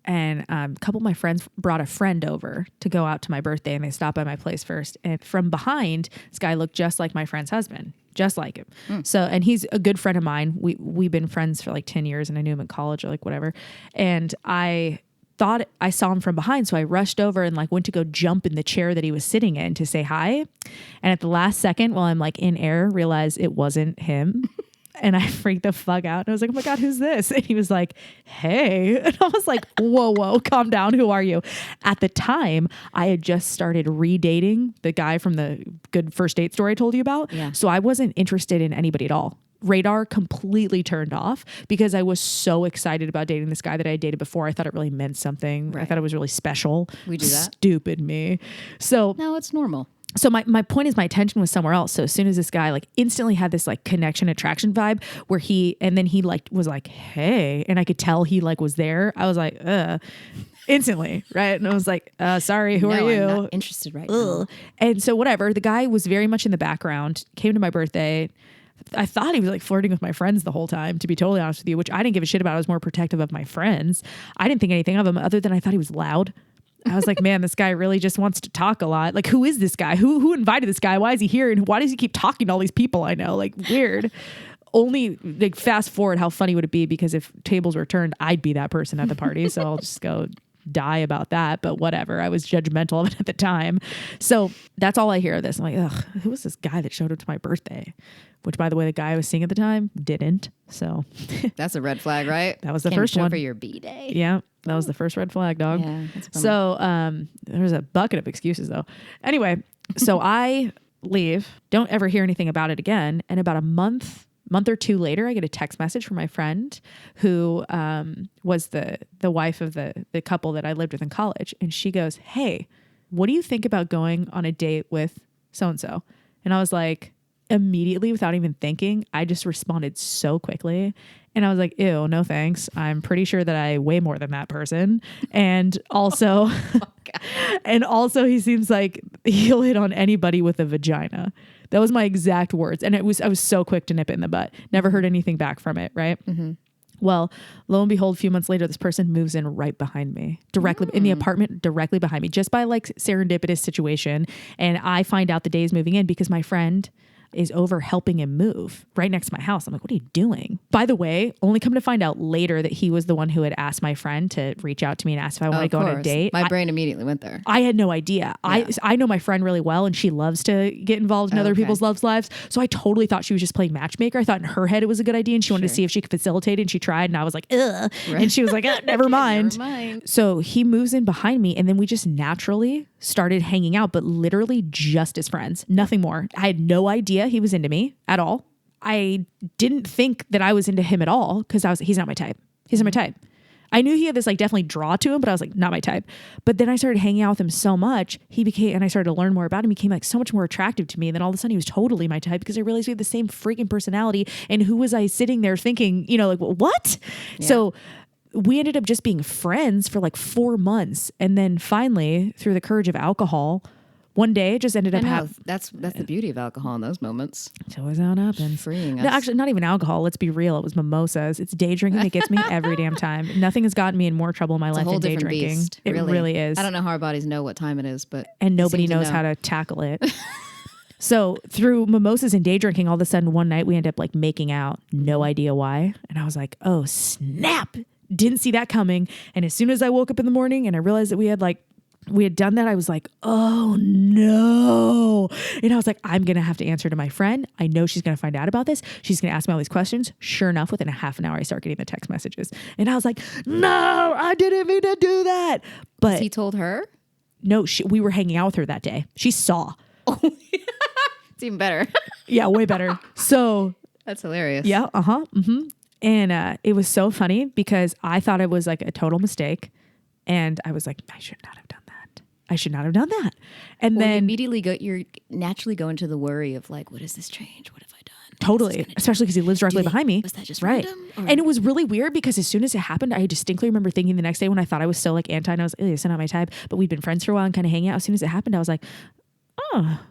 Speaker 2: and a couple of my friends brought a friend over to go out to my birthday, and they stopped by my place first. And from behind, this guy looked just like my friend's husband, just like him. So, and he's a good friend of mine. We've been friends for like 10 years, and I knew him in college or like whatever. And I thought I saw him from behind, so I rushed over and like went to go jump in the chair that he was sitting in to say hi. And at the last second, while I'm like in air, realized it wasn't him. And I freaked the fuck out. And I was like, oh my God, who's this? And he was like, hey. And I was like, whoa, calm down. Who are you? At the time, I had just started redating the guy from the good first date story I told you about.
Speaker 1: Yeah.
Speaker 2: So I wasn't interested in anybody at all. Radar completely turned off because I was so excited about dating this guy that I had dated before. I thought it really meant something. Right. I thought it was really special.
Speaker 1: We do that.
Speaker 2: Stupid me. So
Speaker 1: no, it's normal.
Speaker 2: So my point is my attention was somewhere else. So as soon as this guy like instantly had this like connection attraction vibe where he like was like, hey, and I could tell he like was there. I was like, instantly. Right. And I was like, sorry, who are you?
Speaker 1: I'm not interested right now.
Speaker 2: And so whatever, the guy was very much in the background, came to my birthday. I thought he was like flirting with my friends the whole time, to be totally honest with you, which I didn't give a shit about. I was more protective of my friends. I didn't think anything of him other than I thought he was loud. I was like, man, this guy really just wants to talk a lot. Like, who is this guy? Who invited this guy? Why is he here? And why does he keep talking to all these people I know? Like, weird. Only like fast forward, how funny would it be? Because if tables were turned, I'd be that person at the party. So I'll just go die about that. But whatever. I was judgmental of it at the time. So that's all I hear of this. I'm like, ugh, who was this guy that showed up to my birthday? Which, by the way, the guy I was seeing at the time didn't. So
Speaker 1: that's a red flag, right?
Speaker 2: That was the first one
Speaker 1: for your B-day.
Speaker 2: Yeah, that was the first red flag, dog.
Speaker 1: Yeah,
Speaker 2: so there was a bucket of excuses though. Anyway, so I leave. Don't ever hear anything about it again. And about a month or two later, I get a text message from my friend who was the wife of the couple that I lived with in college, and she goes, "Hey, what do you think about going on a date with so and so?" And I was like, immediately, without even thinking, I just responded so quickly. And I was like, ew, no thanks. I'm pretty sure that I weigh more than that person. And also, he seems like he'll hit on anybody with a vagina. That was my exact words. And I was so quick to nip it in the butt. Never heard anything back from it. Right. Mm-hmm. Well, lo and behold, a few months later, this person moves in right behind me, directly in the apartment, directly behind me, just by like serendipitous situation. And I find out the day he's moving in because my friend is over helping him move right next to my house. I'm like, what are you doing? By the way, only come to find out later that he was the one who had asked my friend to reach out to me and ask if I want to go on a date.
Speaker 1: My brain immediately went there.
Speaker 2: I had no idea. Yeah. I know my friend really well, and she loves to get involved in other people's lives. So I totally thought she was just playing matchmaker. I thought in her head it was a good idea, and she wanted to see if she could facilitate it, and she tried, and I was like, ugh. Right. And she was like, never mind.
Speaker 1: Never mind.
Speaker 2: So he moves in behind me, and then we just naturally started hanging out, but literally just as friends, nothing more. I had no idea he was into me at all. I didn't think that I was into him at all because he's not my type. He's not my type. I knew he had this like definitely draw to him, but I was like, not my type. But then I started hanging out with him so much, and I started to learn more about him. He became like so much more attractive to me. And then all of a sudden he was totally my type because I realized we had the same freaking personality. And who was I sitting there thinking, like, what? Yeah. So we ended up just being friends for like 4 months. And then finally, through the courage of alcohol, one day it just ended up
Speaker 1: that's the beauty of alcohol in those moments.
Speaker 2: It's always how it happens.
Speaker 1: Freeing us.
Speaker 2: No, actually, not even alcohol. Let's be real. It was mimosas. It's day drinking that gets me every damn time. Nothing has gotten me in more trouble in my life than day drinking.
Speaker 1: Beast,
Speaker 2: it really is.
Speaker 1: I don't know how our bodies know what time it is, but
Speaker 2: and nobody knows how to tackle it. So through mimosas and day drinking, all of a sudden one night we end up like making out. No idea why. And I was like, oh snap. Didn't see that coming. And as soon as I woke up in the morning and I realized that we had done that, I was like, oh no. And I was like, I'm going to have to answer to my friend. I know she's going to find out about this. She's going to ask me all these questions. Sure enough, within a half an hour, I start getting the text messages. And I was like, no, I didn't mean to do that. But
Speaker 1: he told her?
Speaker 2: No, we were hanging out with her that day. She saw.
Speaker 1: Oh, it's even better.
Speaker 2: Yeah, way better. So
Speaker 1: that's hilarious.
Speaker 2: Yeah. Mm-hmm. And it was so funny because I thought it was like a total mistake. And I was like, I should not have done that. I should not have done that. And then
Speaker 1: you're naturally go into the worry of like, what does this change? What have I done?
Speaker 2: Totally. Especially because he lives directly behind me.
Speaker 1: Was that just
Speaker 2: right?
Speaker 1: Random, or?
Speaker 2: And it was really weird because as soon as it happened, I distinctly remember thinking the next day when I thought I was so like anti and I was, it's not my type, but we'd been friends for a while and kind of hanging out. As soon as it happened, I was like, oh,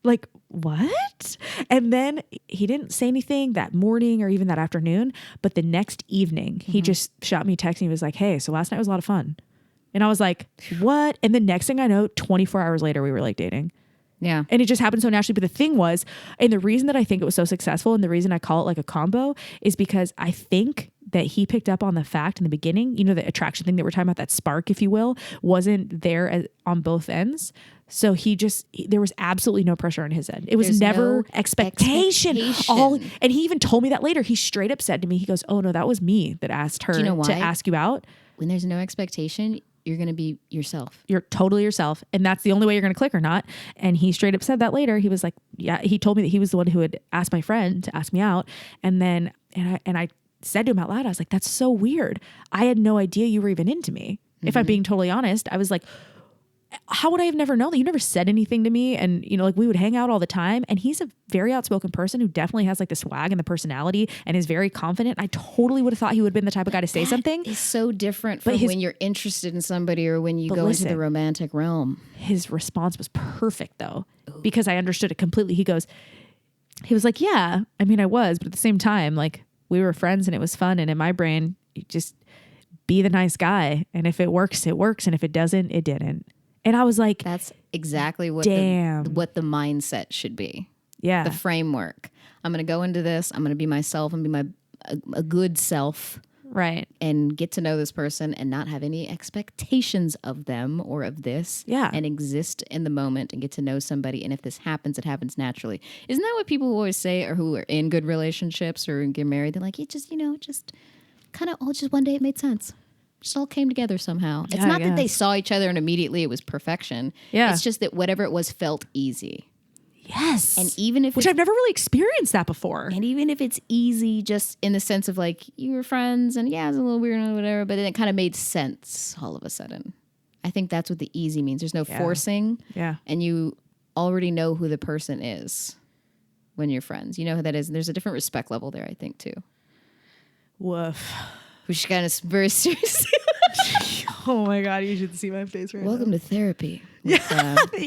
Speaker 2: like what? And then he didn't say anything that morning or even that afternoon, but the next evening he just shot me a text and he was like, hey, so last night was a lot of fun. And I was like, what? And the next thing I know, 24 hours later, we were like dating.
Speaker 1: Yeah.
Speaker 2: And it just happened so naturally. But the thing was, and the reason that I think it was so successful and the reason I call it like a combo is because I think that he picked up on the fact in the beginning, the attraction thing that we're talking about, that spark, if you will, wasn't there on both ends. So there was absolutely no pressure on his end. It was
Speaker 1: There's
Speaker 2: never
Speaker 1: no
Speaker 2: expectation. And he even told me that later. He straight up said to me, he goes, "Oh no, that was me that asked her to ask you out."
Speaker 1: When there's no expectation, you're going to be yourself.
Speaker 2: You're totally yourself. And that's the only way you're going to click or not. And he straight up said that later. He was like, yeah, he told me that he was the one who had asked my friend to ask me out. And then, and I said to him out loud, I was like, that's so weird. I had no idea you were even into me. Mm-hmm. If I'm being totally honest, I was like, how would I have never known that? You never said anything to me. And, you know, like we would hang out all the time. And he's a very outspoken person who definitely has like the swag and the personality and is very confident. I totally would have thought he would have been the type of guy to say something.
Speaker 1: It's so different from when you're interested in somebody or when you go into the romantic realm.
Speaker 2: His response was perfect though, because I understood it completely. He was like, yeah, I mean, I was, but at the same time, like we were friends and it was fun. And in my brain, you just be the nice guy. And if it works, it works. And if it doesn't, it didn't. And I was like,
Speaker 1: that's exactly what the mindset should be.
Speaker 2: Yeah.
Speaker 1: The framework. I'm going to go into this. I'm going to be myself and be a good self.
Speaker 2: Right.
Speaker 1: And get to know this person and not have any expectations of them or of this.
Speaker 2: Yeah.
Speaker 1: And exist in the moment and get to know somebody. And if this happens, it happens naturally. Isn't that what people always say, or who are in good relationships or get married? They're like, it just, just kind of all just one day it made sense. Just all came together somehow. It's not that they saw each other and immediately it was perfection.
Speaker 2: Yeah.
Speaker 1: It's just that whatever it was felt easy.
Speaker 2: Yes.
Speaker 1: And even if
Speaker 2: Which I've never really experienced that before.
Speaker 1: And even if it's easy, just in the sense of like you were friends and yeah, it was a little weird or whatever, but then it kind of made sense all of a sudden. I think that's what the easy means. There's no forcing.
Speaker 2: Yeah.
Speaker 1: And you already know who the person is when you're friends. You know who that is. And there's a different respect level there, I think, too.
Speaker 2: Woof.
Speaker 1: Which kind of very seriously.
Speaker 2: Oh my God, you should see my face right
Speaker 1: Welcome
Speaker 2: now.
Speaker 1: to therapy.
Speaker 2: With,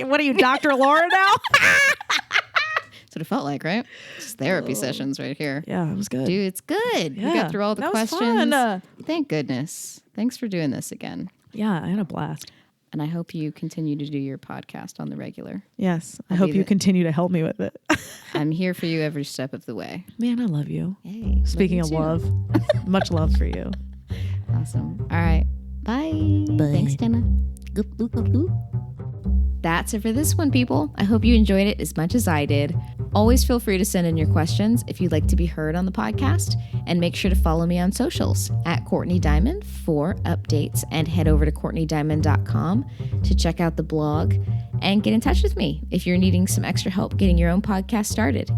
Speaker 2: what are you, Dr. Laura now?
Speaker 1: That's what it felt like, right? Just therapy sessions right here.
Speaker 2: Yeah, it was good.
Speaker 1: Dude, it's good.
Speaker 2: Yeah,
Speaker 1: we got through all the
Speaker 2: that
Speaker 1: questions.
Speaker 2: Was fun.
Speaker 1: Thank goodness. Thanks for doing this again.
Speaker 2: Yeah, I had a blast.
Speaker 1: And I hope you continue to do your podcast on the regular.
Speaker 2: Yes, I hope you continue to help me with it.
Speaker 1: I'm here for you every step of the way.
Speaker 2: Man, I love you.
Speaker 1: Hey,
Speaker 2: Speaking of love, much love for you.
Speaker 1: Awesome. All right. Bye. Thanks, Jenna. That's it for this one, people. I hope you enjoyed it as much as I did. Always feel free to send in your questions if you'd like to be heard on the podcast. And make sure to follow me on socials at Courtney Diamond for updates, and head over to CourtneyDiamond.com to check out the blog and get in touch with me if you're needing some extra help getting your own podcast started.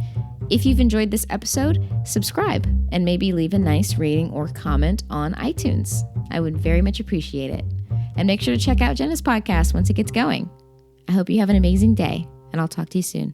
Speaker 1: If you've enjoyed this episode, subscribe and maybe leave a nice rating or comment on iTunes. I would very much appreciate it. And make sure to check out Jenna's podcast once it gets going. I hope you have an amazing day, and I'll talk to you soon.